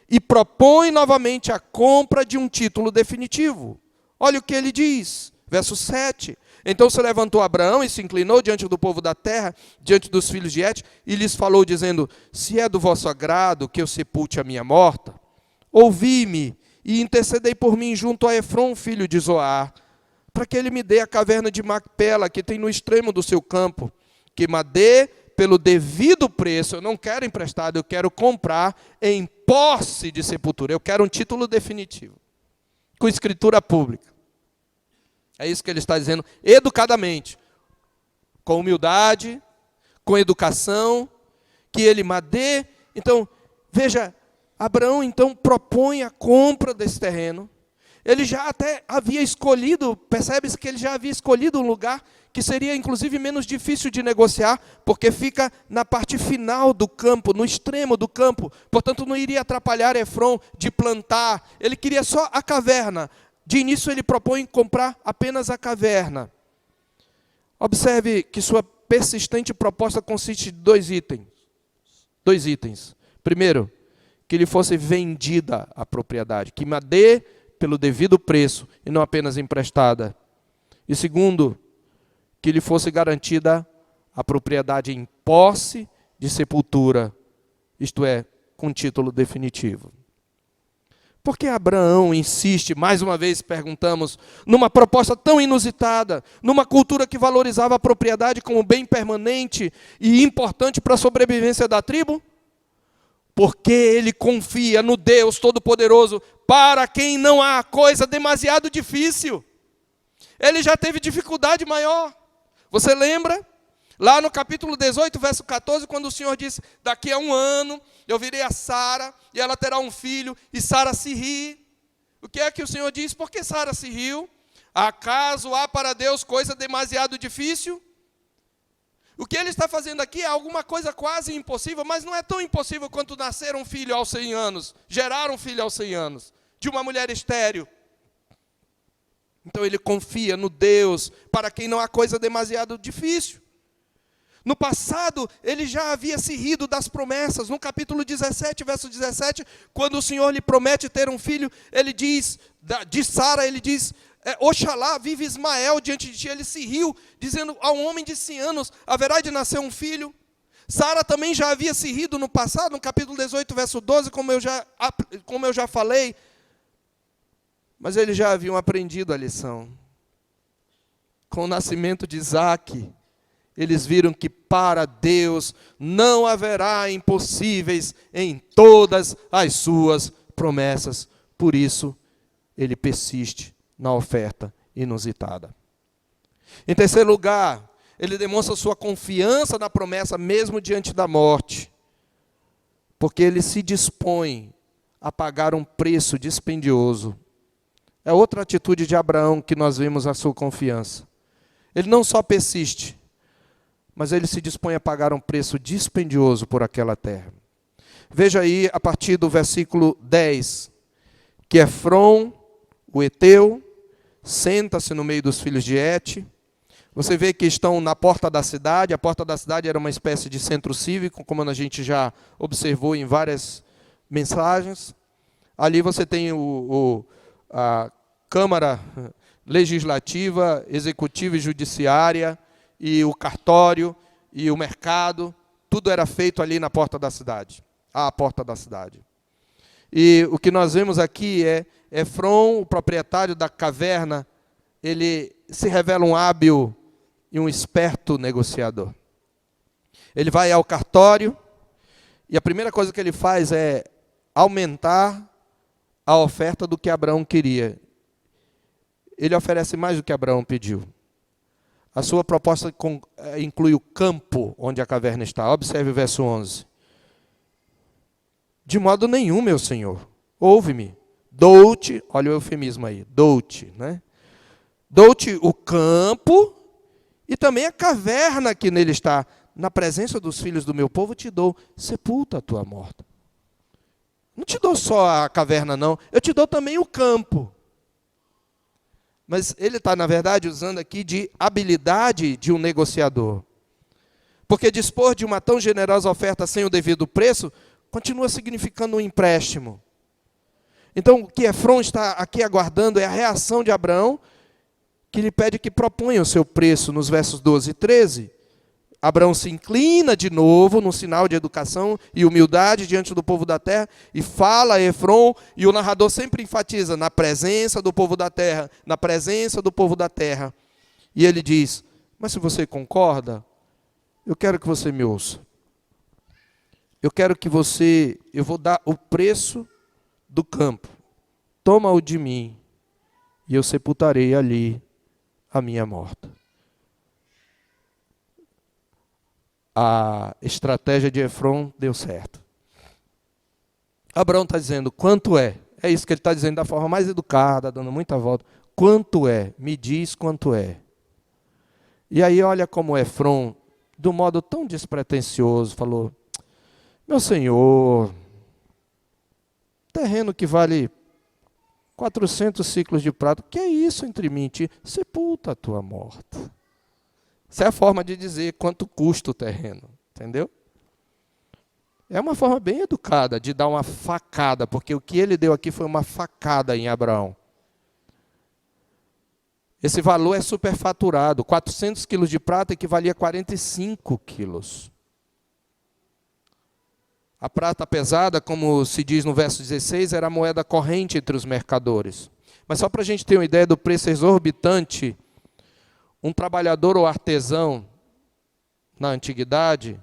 e propõe novamente a compra de um título definitivo. Olha o que ele diz, verso 7. Então se levantou Abraão e se inclinou diante do povo da terra, diante dos filhos de Et, e lhes falou, dizendo: se é do vosso agrado que eu sepulte a minha morta, ouvi-me e intercedei por mim junto a Efrom, filho de Zoar, para que ele me dê a caverna de Macpela, que tem no extremo do seu campo, que me dê pelo devido preço. Eu não quero emprestado, eu quero comprar em posse de sepultura. Eu quero um título definitivo, com escritura pública. É isso que ele está dizendo, educadamente, com humildade, com educação, que ele madê. Então, veja, Abraão então propõe a compra desse terreno. Ele já até havia escolhido, percebe-se que ele já havia escolhido um lugar que seria inclusive menos difícil de negociar, porque fica na parte final do campo, no extremo do campo. Portanto, não iria atrapalhar Efron de plantar. Ele queria só a caverna. De início, ele propõe comprar apenas a caverna. Observe que sua persistente proposta consiste de dois itens. Primeiro, que lhe fosse vendida a propriedade, que madê pelo devido preço e não apenas emprestada. E segundo, que lhe fosse garantida a propriedade em posse de sepultura, isto é, com título definitivo. Por que Abraão insiste, mais uma vez perguntamos, numa proposta tão inusitada, numa cultura que valorizava a propriedade como bem permanente e importante para a sobrevivência da tribo? Porque ele confia no Deus Todo-Poderoso, para quem não há coisa demasiado difícil. Ele já teve dificuldade maior. Você lembra? Lá no capítulo 18, verso 14, quando o Senhor disse, daqui a 1 ano eu virei a Sara, e ela terá um filho, e Sara se ri. O que é que o Senhor diz? Por que Sara se riu? Acaso há para Deus coisa demasiado difícil? O que ele está fazendo aqui é alguma coisa quase impossível, mas não é tão impossível quanto nascer um filho aos 100 anos, gerar um filho aos 100 anos, de uma mulher estéril. Então ele confia no Deus, para quem não há coisa demasiado difícil. No passado, ele já havia se rido das promessas. No capítulo 17, verso 17, quando o Senhor lhe promete ter um filho, ele diz, de Sara, ele diz, Oxalá vive Ismael diante de ti. Ele se riu, dizendo, a um homem de 100 anos haverá de nascer um filho. Sara também já havia se rido no passado, no capítulo 18, verso 12, como eu já falei. Mas eles já haviam aprendido a lição. Com o nascimento de Isaque, eles viram que para Deus não haverá impossíveis em todas as suas promessas. Por isso, ele persiste na oferta inusitada. Em terceiro lugar, ele demonstra sua confiança na promessa mesmo diante da morte. Porque ele se dispõe a pagar um preço dispendioso. É outra atitude de Abraão que nós vimos a sua confiança. Ele não só persiste, mas ele se dispõe a pagar um preço dispendioso por aquela terra. Veja aí, a partir do versículo 10, que Efron, o Eteu, senta-se no meio dos filhos de Et. Você vê que estão na porta da cidade. A porta da cidade era uma espécie de centro cívico, como a gente já observou em várias mensagens. Ali você tem a Câmara Legislativa, Executiva e Judiciária, e o cartório, e o mercado, tudo era feito ali na porta da cidade, à porta da cidade. E o que nós vemos aqui é Efron, o proprietário da caverna, ele se revela um hábil e um esperto negociador. Ele vai ao cartório, e a primeira coisa que ele faz é aumentar a oferta do que Abraão queria. Ele oferece mais do que Abraão pediu. A sua proposta inclui o campo onde a caverna está. Observe o verso 11. De modo nenhum, meu senhor, ouve-me. Dou-te, olha o eufemismo aí, dou-te, né? Dou-te o campo e também a caverna que nele está. Na presença dos filhos do meu povo te dou, sepulta a tua morta. Não te dou só a caverna, não. Eu te dou também o campo. Mas ele está, na verdade, usando aqui de habilidade de um negociador. Porque dispor de uma tão generosa oferta sem o devido preço, continua significando um empréstimo. Então, o que Efron está aqui aguardando é a reação de Abraão, que lhe pede que proponha o seu preço nos versos 12 e 13. Abraão se inclina de novo, num sinal de educação e humildade diante do povo da terra, e fala a Efron, e o narrador sempre enfatiza, na presença do povo da terra, na presença do povo da terra. E ele diz, mas se você concorda, eu quero que você me ouça. Eu vou dar o preço do campo, toma-o de mim, e eu sepultarei ali a minha morta. a estratégia de Efron deu certo. Abraão está dizendo, quanto é? É isso que ele está dizendo da forma mais educada, dando muita volta. Quanto é? Me diz quanto é. E aí olha como Efron, do modo tão despretensioso, falou, meu senhor, terreno que vale 400 ciclos de prata, que é isso entre mim e ti? Sepulta a tua morta. Essa é a forma de dizer quanto custa o terreno, entendeu? É uma forma bem educada de dar uma facada, porque o que ele deu aqui foi uma facada em Abraão. Esse valor é superfaturado. 400 quilos de prata equivalia a 45 quilos. A prata pesada, como se diz no verso 16, era a moeda corrente entre os mercadores. Mas só para a gente ter uma ideia do preço exorbitante, um trabalhador ou artesão, na antiguidade,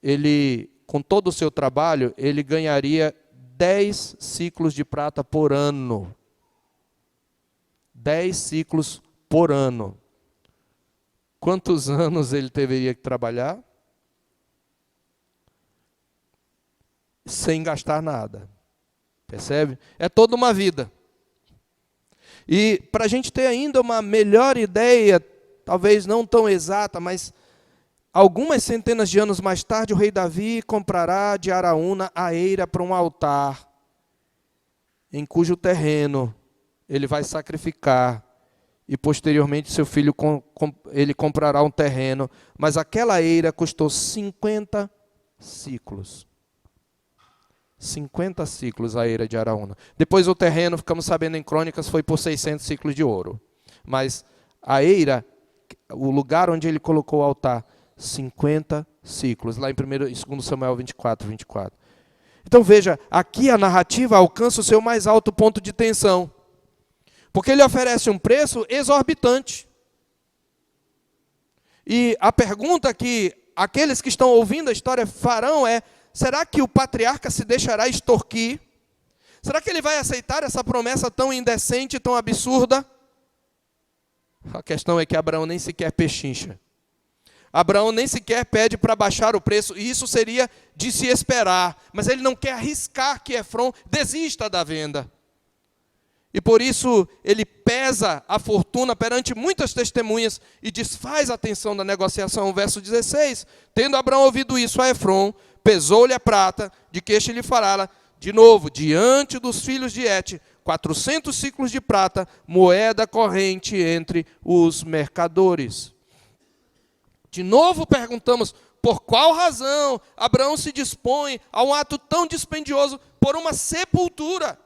ele, com todo o seu trabalho, ele ganharia 10 ciclos de prata por ano. 10 ciclos por ano. Quantos anos ele deveria trabalhar? Sem gastar nada. Percebe? É toda uma vida. E para a gente ter ainda uma melhor ideia, talvez não tão exata, mas algumas centenas de anos mais tarde, o rei Davi comprará de Araúna a eira para um altar, em cujo terreno ele vai sacrificar, e posteriormente seu filho ele comprará um terreno, mas aquela eira custou 50 ciclos. 50 ciclos a eira de Araúna. Depois o terreno, ficamos sabendo em crônicas, foi por 600 ciclos de ouro. Mas a eira, o lugar onde ele colocou o altar, 50 ciclos, lá em 2 Samuel 24. Então veja, aqui a narrativa alcança o seu mais alto ponto de tensão. Porque ele oferece um preço exorbitante. E a pergunta que aqueles que estão ouvindo a história farão é, será que o patriarca se deixará extorquir? Será que ele vai aceitar essa promessa tão indecente, tão absurda? A questão é que Abraão nem sequer pechincha. Abraão nem sequer pede para baixar o preço, e isso seria de se esperar. Mas ele não quer arriscar que Efron desista da venda. E por isso ele pesa a fortuna perante muitas testemunhas e desfaz a tensão da negociação. Verso 16, tendo Abraão ouvido isso a Efron, pesou-lhe a prata, de que este lhe fará, de novo, diante dos filhos de Et, 400 ciclos de prata, moeda corrente entre os mercadores. De novo perguntamos, por qual razão Abraão se dispõe a um ato tão dispendioso por uma sepultura?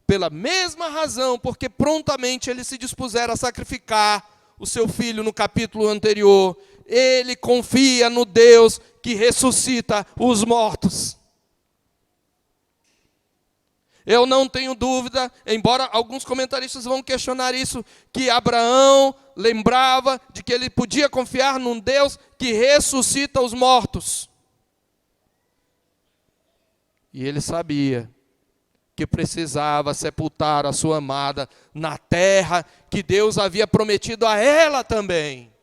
Pela mesma razão, porque prontamente ele se dispusera a sacrificar o seu filho no capítulo anterior. Ele confia no Deus que ressuscita os mortos. Eu não tenho dúvida, embora alguns comentaristas vão questionar isso, que Abraão lembrava de que ele podia confiar num Deus que ressuscita os mortos. E ele sabia que precisava sepultar a sua amada na terra que Deus havia prometido a ela também.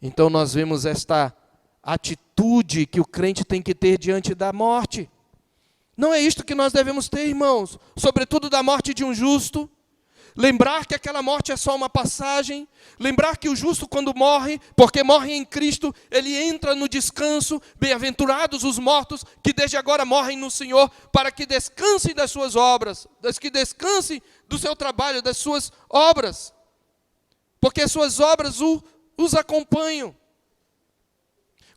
Então nós vemos esta atitude que o crente tem que ter diante da morte. Não é isto que nós devemos ter, irmãos, sobretudo da morte de um justo. Lembrar que aquela morte é só uma passagem. Lembrar que o justo, quando morre, porque morre em Cristo, ele entra no descanso. Bem-aventurados os mortos que desde agora morrem no Senhor, para que descansem das suas obras, que descansem do seu trabalho, das suas obras. Porque as suas obras os acompanham.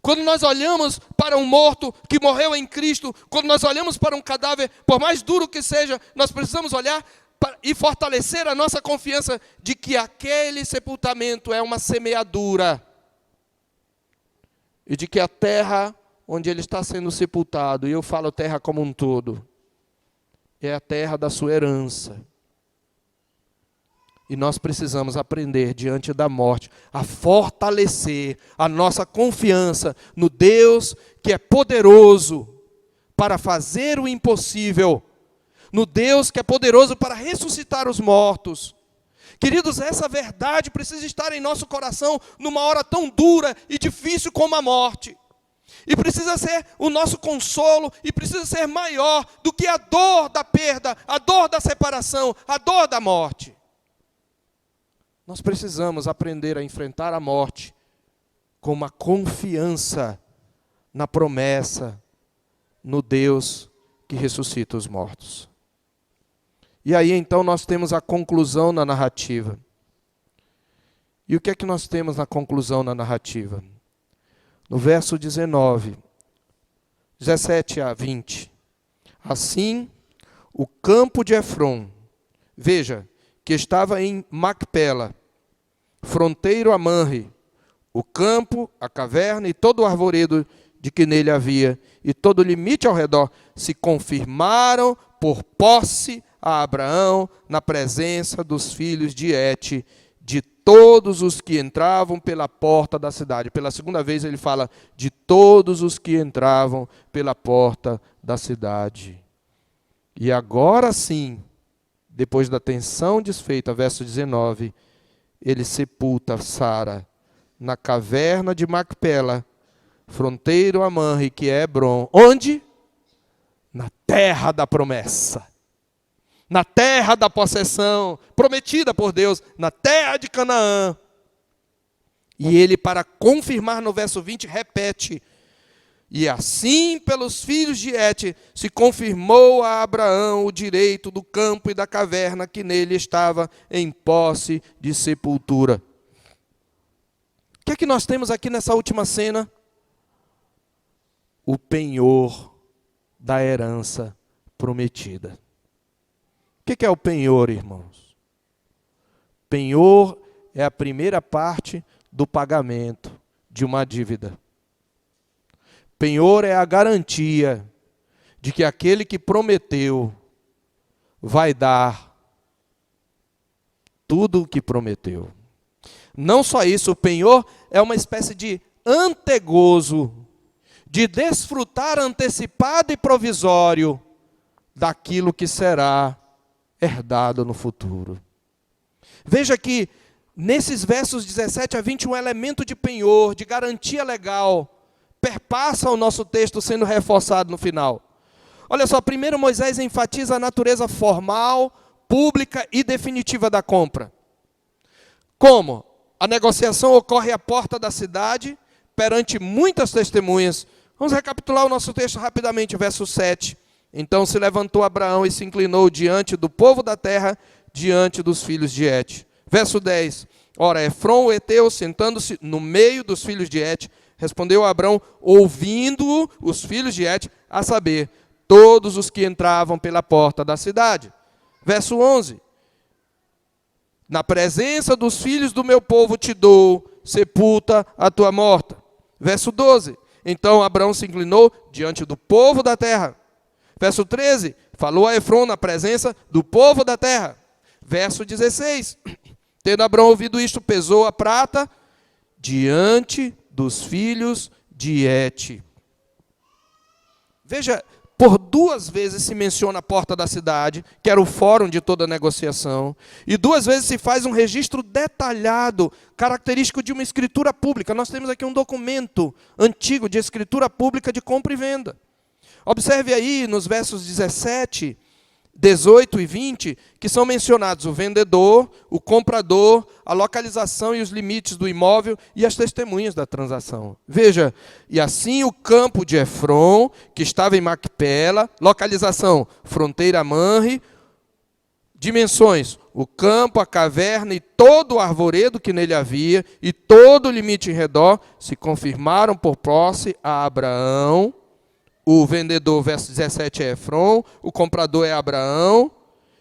Quando nós olhamos para um morto que morreu em Cristo, quando nós olhamos para um cadáver, por mais duro que seja, nós precisamos olhar e fortalecer a nossa confiança de que aquele sepultamento é uma semeadura. E de que a terra onde ele está sendo sepultado, e eu falo terra como um todo, é a terra da sua herança. E nós precisamos aprender, diante da morte, a fortalecer a nossa confiança no Deus que é poderoso para fazer o impossível, no Deus que é poderoso para ressuscitar os mortos, Queridos, essa verdade precisa estar em nosso coração numa hora tão dura e difícil como a morte. E precisa ser o nosso consolo, e precisa ser maior do que a dor da perda, a dor da separação, a dor da morte. Nós precisamos aprender a enfrentar a morte com uma confiança na promessa, no Deus que ressuscita os mortos. E aí então nós temos a conclusão na narrativa. E o que é que nós temos na conclusão na narrativa? No verso 17 a 20. Assim, o campo de Efron, veja, que estava em Macpela, fronteiro a Manre, o campo, a caverna e todo o arvoredo de que nele havia, e todo o limite ao redor, se confirmaram por posse a Abraão na presença dos filhos de Et, de todos os que entravam pela porta da cidade. Pela segunda vez ele fala de todos os que entravam pela porta da cidade. E agora sim, depois da tensão desfeita, verso 19, ele sepulta Sara na caverna de Macpela, fronteiro a Manre, que é Hebron. Onde? Na terra da promessa. Na terra da possessão, prometida por Deus, na terra de Canaã. E ele, para confirmar no verso 20, repete: e assim pelos filhos de Et se confirmou a Abraão o direito do campo e da caverna que nele estava em posse de sepultura. O que é que nós temos aqui nessa última cena? O penhor da herança prometida. O que é o penhor, irmãos? Penhor é a primeira parte do pagamento de uma dívida. Penhor é a garantia de que aquele que prometeu vai dar tudo o que prometeu. Não só isso, o penhor é uma espécie de antegozo, de desfrutar antecipado e provisório daquilo que será herdado no futuro. Veja que nesses versos 17 a 20, um elemento de penhor, de garantia legal, perpassa o nosso texto sendo reforçado no final. Olha só, primeiro Moisés enfatiza a natureza formal, pública e definitiva da compra. Como? A negociação ocorre à porta da cidade, perante muitas testemunhas. Vamos recapitular o nosso texto rapidamente, verso 7. Então se levantou Abraão e se inclinou diante do povo da terra, diante dos filhos de Et. Verso 10. Ora, Efron, o heteu, sentando-se no meio dos filhos de Et, respondeu a Abraão, ouvindo os filhos de Et, a saber, todos os que entravam pela porta da cidade. Verso 11. Na presença dos filhos do meu povo te dou, sepulta a tua morta. Verso 12. Então Abraão se inclinou diante do povo da terra. Verso 13, falou a Efron na presença do povo da terra. Verso 16, tendo Abraão ouvido isto, pesou a prata diante dos filhos de Et. Veja, por duas vezes se menciona a porta da cidade, que era o fórum de toda a negociação, e duas vezes se faz um registro detalhado, característico de uma escritura pública. Nós temos aqui um documento antigo de escritura pública de compra e venda. Observe aí nos versos 17, 18 e 20, que são mencionados o vendedor, o comprador, a localização e os limites do imóvel e as testemunhas da transação. Veja, e assim o campo de Efron, que estava em Macpela, localização, fronteira a Manre, dimensões, o campo, a caverna e todo o arvoredo que nele havia, e todo o limite em redor, se confirmaram por posse a Abraão. O vendedor, verso 17, é Efron, o comprador é Abraão,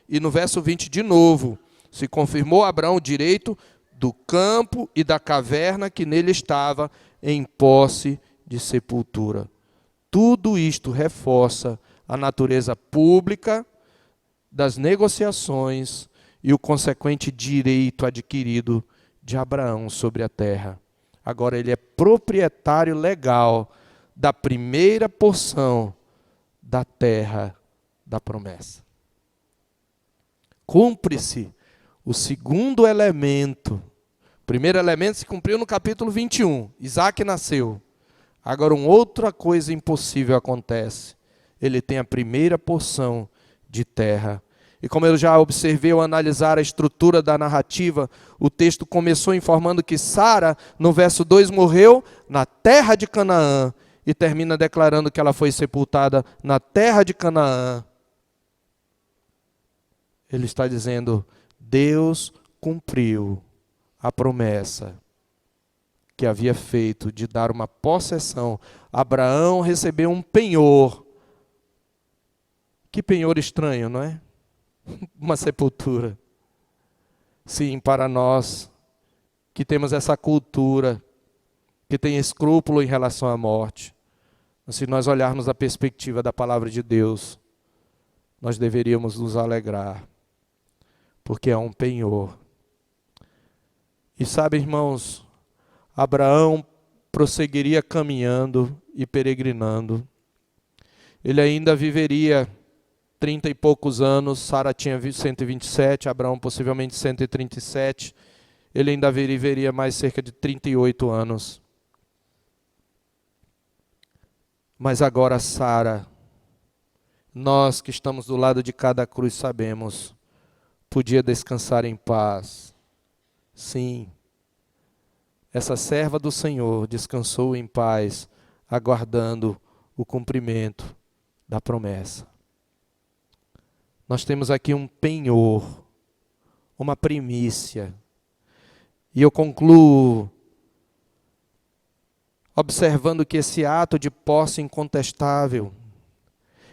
e no verso 20, de novo, se confirmou a Abraão o direito do campo e da caverna que nele estava em posse de sepultura. Tudo isto reforça a natureza pública das negociações e o consequente direito adquirido de Abraão sobre a terra. Agora ele é proprietário legal da primeira porção da terra da promessa. Cumpre-se o segundo elemento. O primeiro elemento se cumpriu no capítulo 21. Isaac nasceu. Agora, uma outra coisa impossível acontece. Ele tem a primeira porção de terra. E como eu já observei ao analisar a estrutura da narrativa, o texto começou informando que Sara, no verso 2, morreu na terra de Canaã. E termina declarando que ela foi sepultada na terra de Canaã. Ele está dizendo, Deus cumpriu a promessa que havia feito de dar uma possessão. Abraão recebeu um penhor. Que penhor estranho, não é? Uma sepultura. Sim, para nós que temos essa cultura, que tem escrúpulo em relação à morte, mas se nós olharmos a perspectiva da palavra de Deus, nós deveríamos nos alegrar, porque é um penhor. E sabe, irmãos, Abraão prosseguiria caminhando e peregrinando. Ele ainda viveria 30 e poucos anos, Sara tinha 127, Abraão possivelmente 137. Ele ainda viveria mais cerca de 38 anos. Mas agora Sara, nós que estamos do lado de cada cruz sabemos, podia descansar em paz. Sim, essa serva do Senhor descansou em paz, aguardando o cumprimento da promessa. Nós temos aqui um penhor, uma primícia. E eu concluo observando que esse ato de posse incontestável,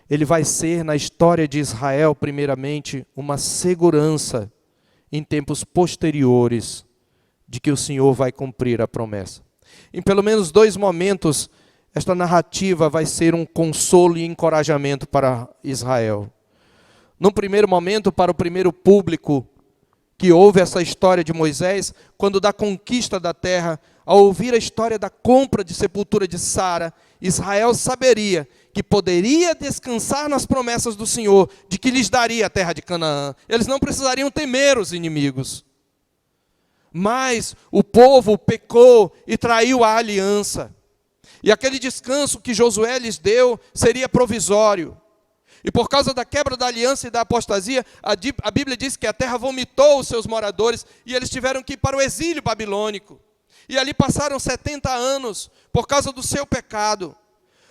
ele vai ser na história de Israel, primeiramente, uma segurança em tempos posteriores de que o Senhor vai cumprir a promessa. Em pelo menos 2 momentos, esta narrativa vai ser um consolo e encorajamento para Israel. Num primeiro momento, para o primeiro público que ouve essa história de Moisés, quando da conquista da terra, ao ouvir a história da compra de sepultura de Sara, Israel saberia que poderia descansar nas promessas do Senhor, de que lhes daria a terra de Canaã. Eles não precisariam temer os inimigos. Mas o povo pecou e traiu a aliança. E aquele descanso que Josué lhes deu seria provisório. E por causa da quebra da aliança e da apostasia, a Bíblia diz que a terra vomitou os seus moradores e eles tiveram que ir para o exílio babilônico. E ali passaram 70 anos por causa do seu pecado.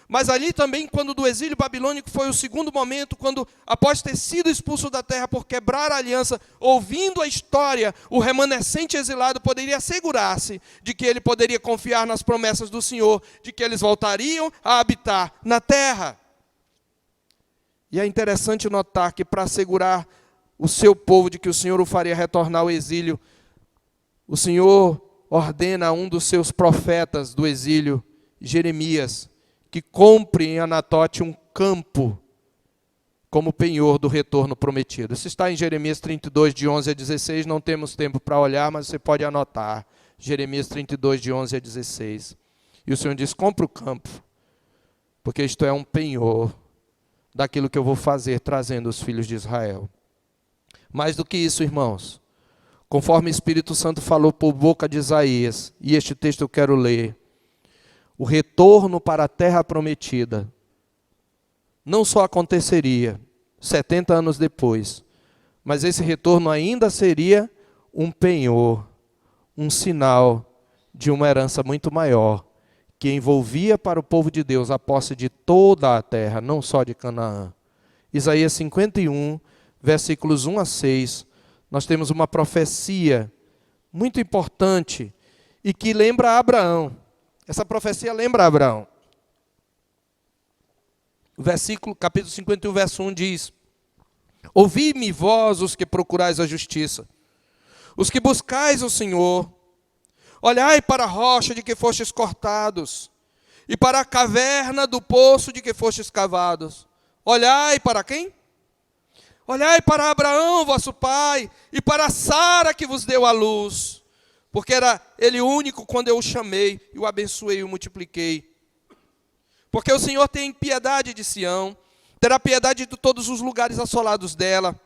Mas ali também, quando do exílio babilônico, foi o segundo momento, quando após ter sido expulso da terra por quebrar a aliança, ouvindo a história, o remanescente exilado poderia assegurar-se de que ele poderia confiar nas promessas do Senhor, de que eles voltariam a habitar na terra. E é interessante notar que para assegurar o seu povo de que o Senhor o faria retornar ao exílio, o Senhor ordena a um dos seus profetas do exílio, Jeremias, que compre em Anatote um campo como penhor do retorno prometido. Isso está em Jeremias 32, de 11 a 16, não temos tempo para olhar, mas você pode anotar. Jeremias 32, de 11 a 16. E o Senhor diz, compre o campo, porque isto é um penhor daquilo que eu vou fazer trazendo os filhos de Israel. Mais do que isso, irmãos, conforme o Espírito Santo falou por boca de Isaías, e este texto eu quero ler, o retorno para a terra prometida não só aconteceria 70 anos depois, mas esse retorno ainda seria um penhor, um sinal de uma herança muito maior, que envolvia para o povo de Deus a posse de toda a terra, não só de Canaã. Isaías 51, versículos 1 a 6, nós temos uma profecia muito importante e que lembra Abraão. Essa profecia lembra Abraão. O capítulo 51, verso 1 diz, ouvi-me vós os que procurais a justiça, os que buscais o Senhor, olhai para a rocha de que fostes cortados, e para a caverna do poço de que fostes cavados. Olhai para quem? Olhai para Abraão, vosso pai, e para Sara que vos deu a luz, porque era ele único quando eu o chamei, e o abençoei e o multipliquei. Porque o Senhor tem piedade de Sião, terá piedade de todos os lugares assolados dela.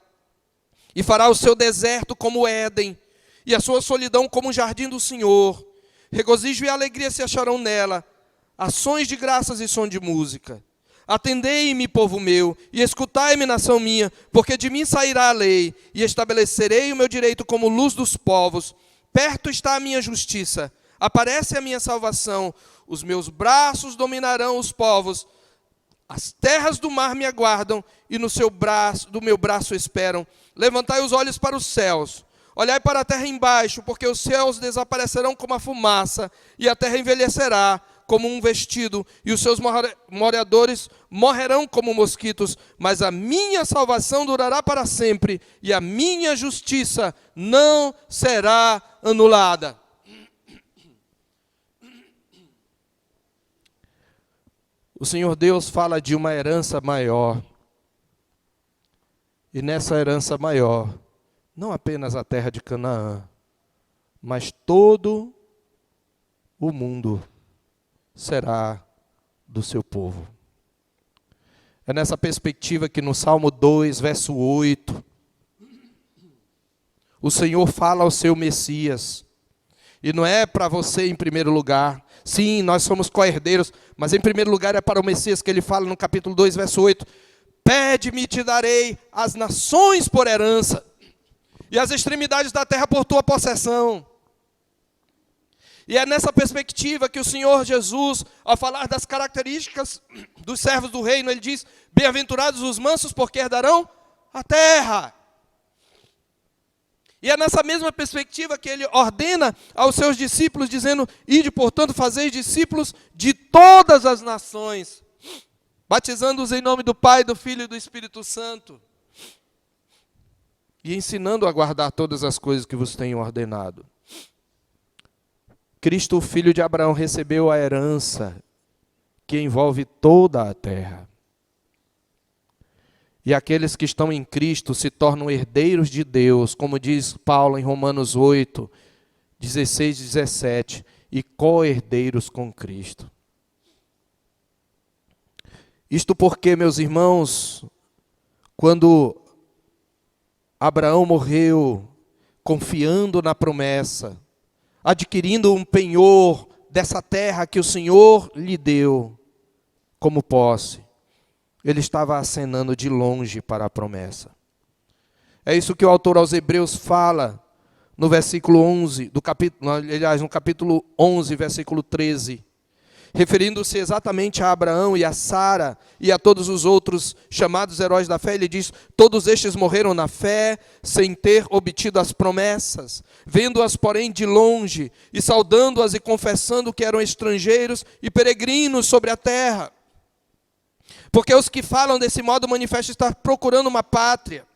e fará o seu deserto como Éden, e a sua solidão como o jardim do Senhor. Regozijo e alegria se acharão nela, ações de graças e som de música. Atendei-me, povo meu, e escutai-me, nação minha, porque de mim sairá a lei, e estabelecerei o meu direito como luz dos povos. Perto está a minha justiça, aparece a minha salvação. Os meus braços dominarão os povos. As terras do mar me aguardam, e do meu braço esperam. Levantai os olhos para os céus, olhai para a terra embaixo, porque os céus desaparecerão como a fumaça, e a terra envelhecerá como um vestido, e os seus moradores morrerão como mosquitos, mas a minha salvação durará para sempre, e a minha justiça não será anulada. O Senhor Deus fala de uma herança maior, e nessa herança maior, não apenas a terra de Canaã, mas todo o mundo será do seu povo. É nessa perspectiva que no Salmo 2, verso 8, o Senhor fala ao seu Messias, e não é para você em primeiro lugar. Sim, nós somos co-herdeiros, mas em primeiro lugar é para o Messias que ele fala no capítulo 2, verso 8, pede-me e te darei as nações por herança, e as extremidades da terra por tua possessão. E é nessa perspectiva que o Senhor Jesus, ao falar das características dos servos do reino, ele diz, bem-aventurados os mansos, porque herdarão a terra. E é nessa mesma perspectiva que ele ordena aos seus discípulos, dizendo, ide, portanto, fazeis discípulos de todas as nações, batizando-os em nome do Pai, do Filho e do Espírito Santo, e ensinando a guardar todas as coisas que vos tenho ordenado. Cristo, o filho de Abraão, recebeu a herança que envolve toda a terra. E aqueles que estão em Cristo se tornam herdeiros de Deus, como diz Paulo em Romanos 8, 16 e 17, e co-herdeiros com Cristo. Isto porque, meus irmãos, quando Abraão morreu confiando na promessa, adquirindo um penhor dessa terra que o Senhor lhe deu como posse, ele estava acenando de longe para a promessa. É isso que o autor aos Hebreus fala no versículo 11, no capítulo 11, versículo 13, referindo-se exatamente a Abraão e a Sara e a todos os outros chamados heróis da fé. Ele diz, todos estes morreram na fé, sem ter obtido as promessas, vendo-as, porém, de longe, e saudando-as e confessando que eram estrangeiros e peregrinos sobre a terra. Porque os que falam desse modo manifestam estar procurando uma pátria.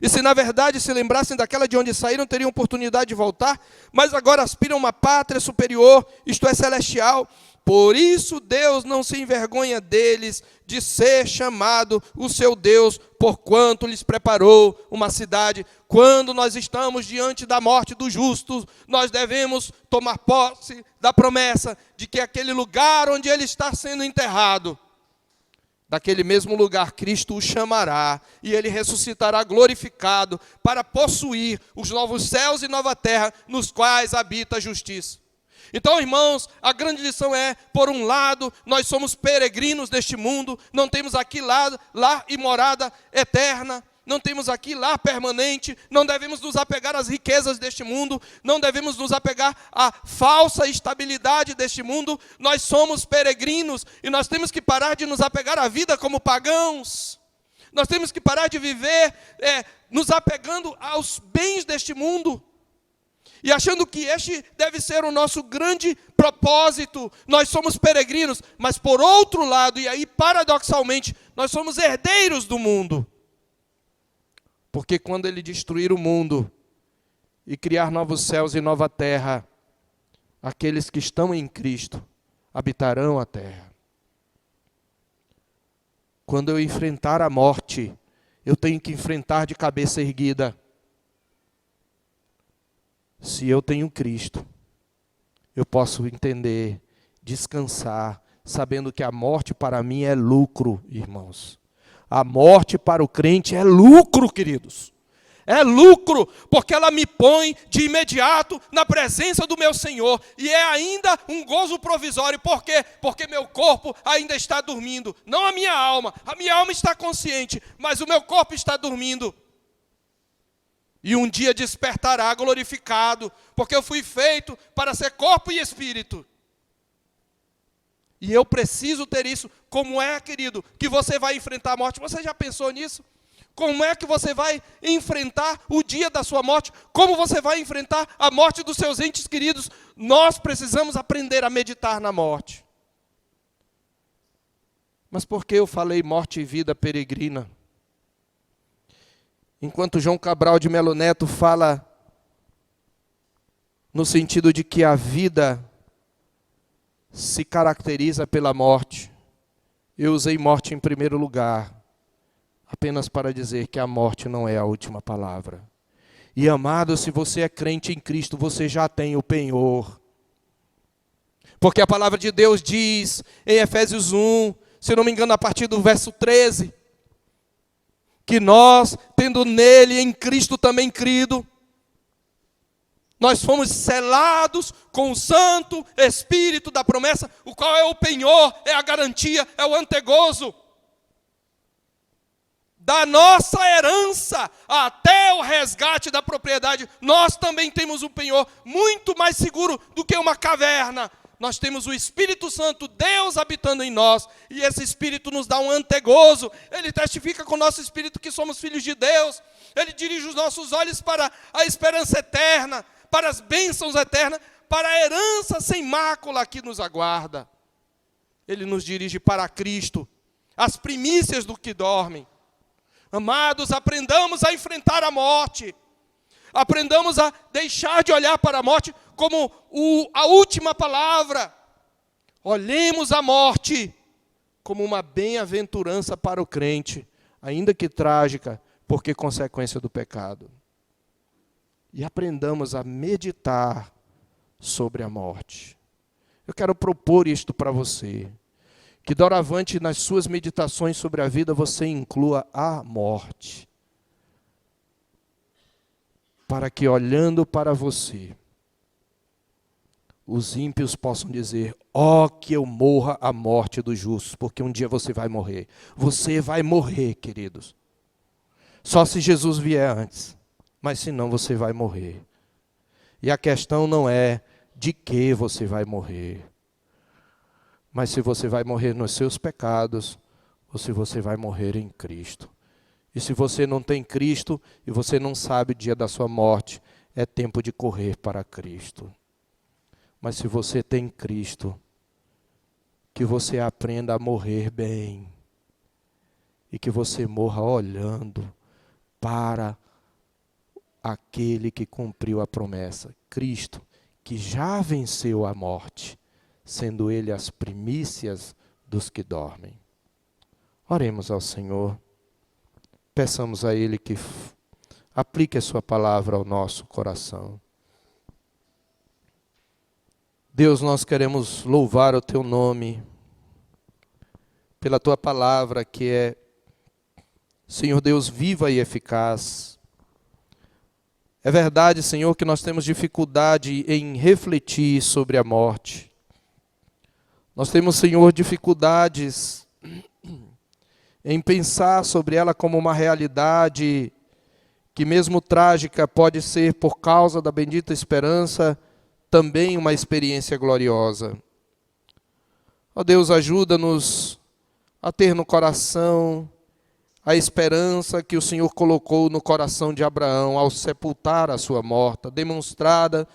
E se na verdade se lembrassem daquela de onde saíram, teriam oportunidade de voltar, mas agora aspiram a uma pátria superior, isto é, celestial. Por isso Deus não se envergonha deles, de ser chamado o seu Deus, porquanto lhes preparou uma cidade. Quando nós estamos diante da morte dos justos, nós devemos tomar posse da promessa de que aquele lugar onde ele está sendo enterrado, daquele mesmo lugar Cristo o chamará, e ele ressuscitará glorificado para possuir os novos céus e nova terra, nos quais habita a justiça. Então, irmãos, a grande lição é, por um lado, nós somos peregrinos deste mundo, não temos aqui lar e morada eterna, não temos aqui lar permanente, não devemos nos apegar às riquezas deste mundo, não devemos nos apegar à falsa estabilidade deste mundo. Nós somos peregrinos e nós temos que parar de nos apegar à vida como pagãos. Nós temos que parar de viver nos apegando aos bens deste mundo e achando que este deve ser o nosso grande propósito. Nós somos peregrinos, mas por outro lado, e aí paradoxalmente, nós somos herdeiros do mundo. Porque quando ele destruir o mundo e criar novos céus e nova terra, aqueles que estão em Cristo habitarão a terra. Quando eu enfrentar a morte, eu tenho que enfrentar de cabeça erguida. Se eu tenho Cristo, eu posso entender, descansar, sabendo que a morte para mim é lucro, irmãos. A morte para o crente é lucro, queridos. É lucro, porque ela me põe de imediato na presença do meu Senhor. E é ainda um gozo provisório. Por quê? Porque meu corpo ainda está dormindo. Não a minha alma. A minha alma está consciente, mas o meu corpo está dormindo. E um dia despertará glorificado, porque eu fui feito para ser corpo e espírito. E eu preciso ter isso. Como é, querido, que você vai enfrentar a morte? Você já pensou nisso? Como é que você vai enfrentar o dia da sua morte? Como você vai enfrentar a morte dos seus entes queridos? Nós precisamos aprender a meditar na morte. Mas por que eu falei morte e vida peregrina? Enquanto João Cabral de Melo Neto fala no sentido de que a vida se caracteriza pela morte, eu usei morte em primeiro lugar, apenas para dizer que a morte não é a última palavra. E amado, se você é crente em Cristo, você já tem o penhor. Porque a palavra de Deus diz em Efésios 1, se não me engano a partir do verso 13, que nós, tendo nele, em Cristo também crido, nós fomos selados com o Santo Espírito da promessa, o qual é o penhor, é a garantia, é o antegozo da nossa herança até o resgate da propriedade. Nós também temos um penhor muito mais seguro do que uma caverna. Nós temos o Espírito Santo, Deus habitando em nós, e esse Espírito nos dá um antegozo. Ele testifica com o nosso Espírito que somos filhos de Deus. Ele dirige os nossos olhos para a esperança eterna, para as bênçãos eternas, para a herança sem mácula que nos aguarda. Ele nos dirige para Cristo, as primícias do que dormem. Amados, aprendamos a enfrentar a morte. Aprendamos a deixar de olhar para a morte como a última palavra. Olhemos a morte como uma bem-aventurança para o crente, ainda que trágica, porque consequência do pecado. E aprendamos a meditar sobre a morte. Eu quero propor isto para você. Que doravante nas suas meditações sobre a vida você inclua a morte. Para que olhando para você, os ímpios possam dizer, ó, que eu morra a morte dos justos, porque um dia você vai morrer. Você vai morrer, queridos. Só se Jesus vier antes, mas senão você vai morrer. E a questão não é de que você vai morrer, mas se você vai morrer nos seus pecados, ou se você vai morrer em Cristo. E se você não tem Cristo, e você não sabe o dia da sua morte, é tempo de correr para Cristo. Mas se você tem Cristo, que você aprenda a morrer bem. E que você morra olhando para aquele que cumpriu a promessa. Cristo, que já venceu a morte, sendo Ele as primícias dos que dormem. Oremos ao Senhor. Peçamos a Ele que aplique a sua palavra ao nosso coração. Deus, nós queremos louvar o Teu nome pela Tua palavra que é, Senhor Deus, viva e eficaz. É verdade, Senhor, que nós temos dificuldade em refletir sobre a morte. Nós temos, Senhor, dificuldades em pensar sobre ela como uma realidade que mesmo trágica pode ser, por causa da bendita esperança, também uma experiência gloriosa. Ó Deus, ajuda-nos a ter no coração a esperança que o Senhor colocou no coração de Abraão ao sepultar a sua morta, demonstrada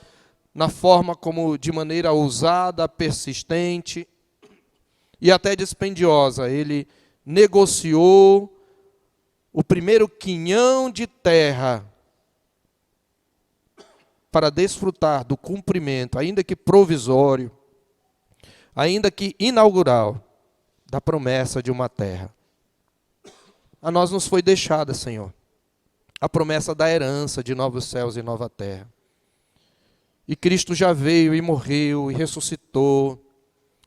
na forma como, de maneira ousada, persistente e até dispendiosa, ele negociou o primeiro quinhão de terra para desfrutar do cumprimento, ainda que provisório, ainda que inaugural, da promessa de uma terra. A nós nos foi deixada, Senhor, a promessa da herança de novos céus e nova terra. E Cristo já veio e morreu e ressuscitou,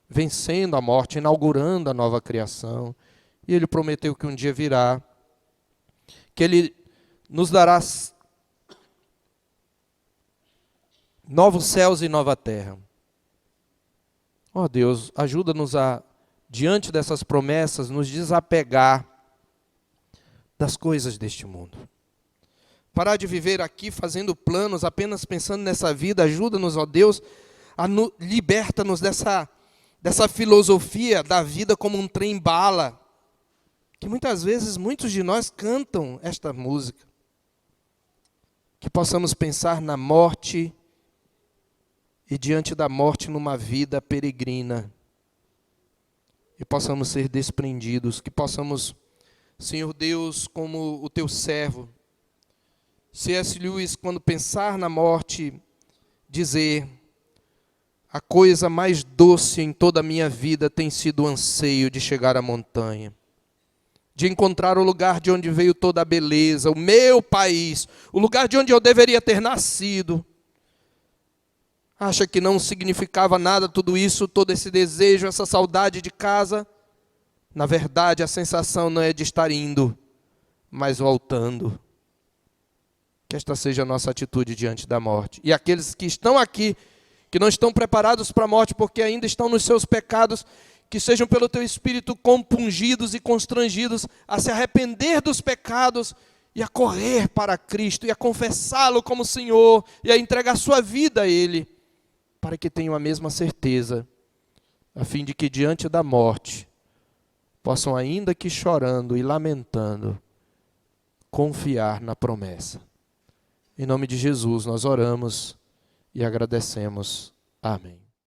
vencendo a morte, inaugurando a nova criação. E Ele prometeu que um dia virá, que Ele nos dará novos céus e nova terra. Ó Deus, ajuda-nos a, diante dessas promessas, nos desapegar das coisas deste mundo. Parar de viver aqui fazendo planos, apenas pensando nessa vida. Ajuda-nos, ó Deus, liberta-nos dessa filosofia da vida como um trem-bala, que muitas vezes muitos de nós cantam esta música. Que possamos pensar na morte e diante da morte numa vida peregrina. E possamos ser desprendidos, que possamos, Senhor Deus, como o teu servo, C.S. Lewis, quando pensar na morte, dizer: a coisa mais doce em toda a minha vida tem sido o anseio de chegar à montanha, de encontrar o lugar de onde veio toda a beleza, o meu país, o lugar de onde eu deveria ter nascido. Acha que não significava nada tudo isso, todo esse desejo, essa saudade de casa? Na verdade, a sensação não é de estar indo, mas voltando. Que esta seja a nossa atitude diante da morte. E aqueles que estão aqui, que não estão preparados para a morte porque ainda estão nos seus pecados, que sejam pelo teu Espírito compungidos e constrangidos a se arrepender dos pecados e a correr para Cristo e a confessá-lo como Senhor e a entregar sua vida a Ele, para que tenham a mesma certeza, a fim de que diante da morte possam, ainda que chorando e lamentando, confiar na promessa. Em nome de Jesus nós oramos e agradecemos. Amém.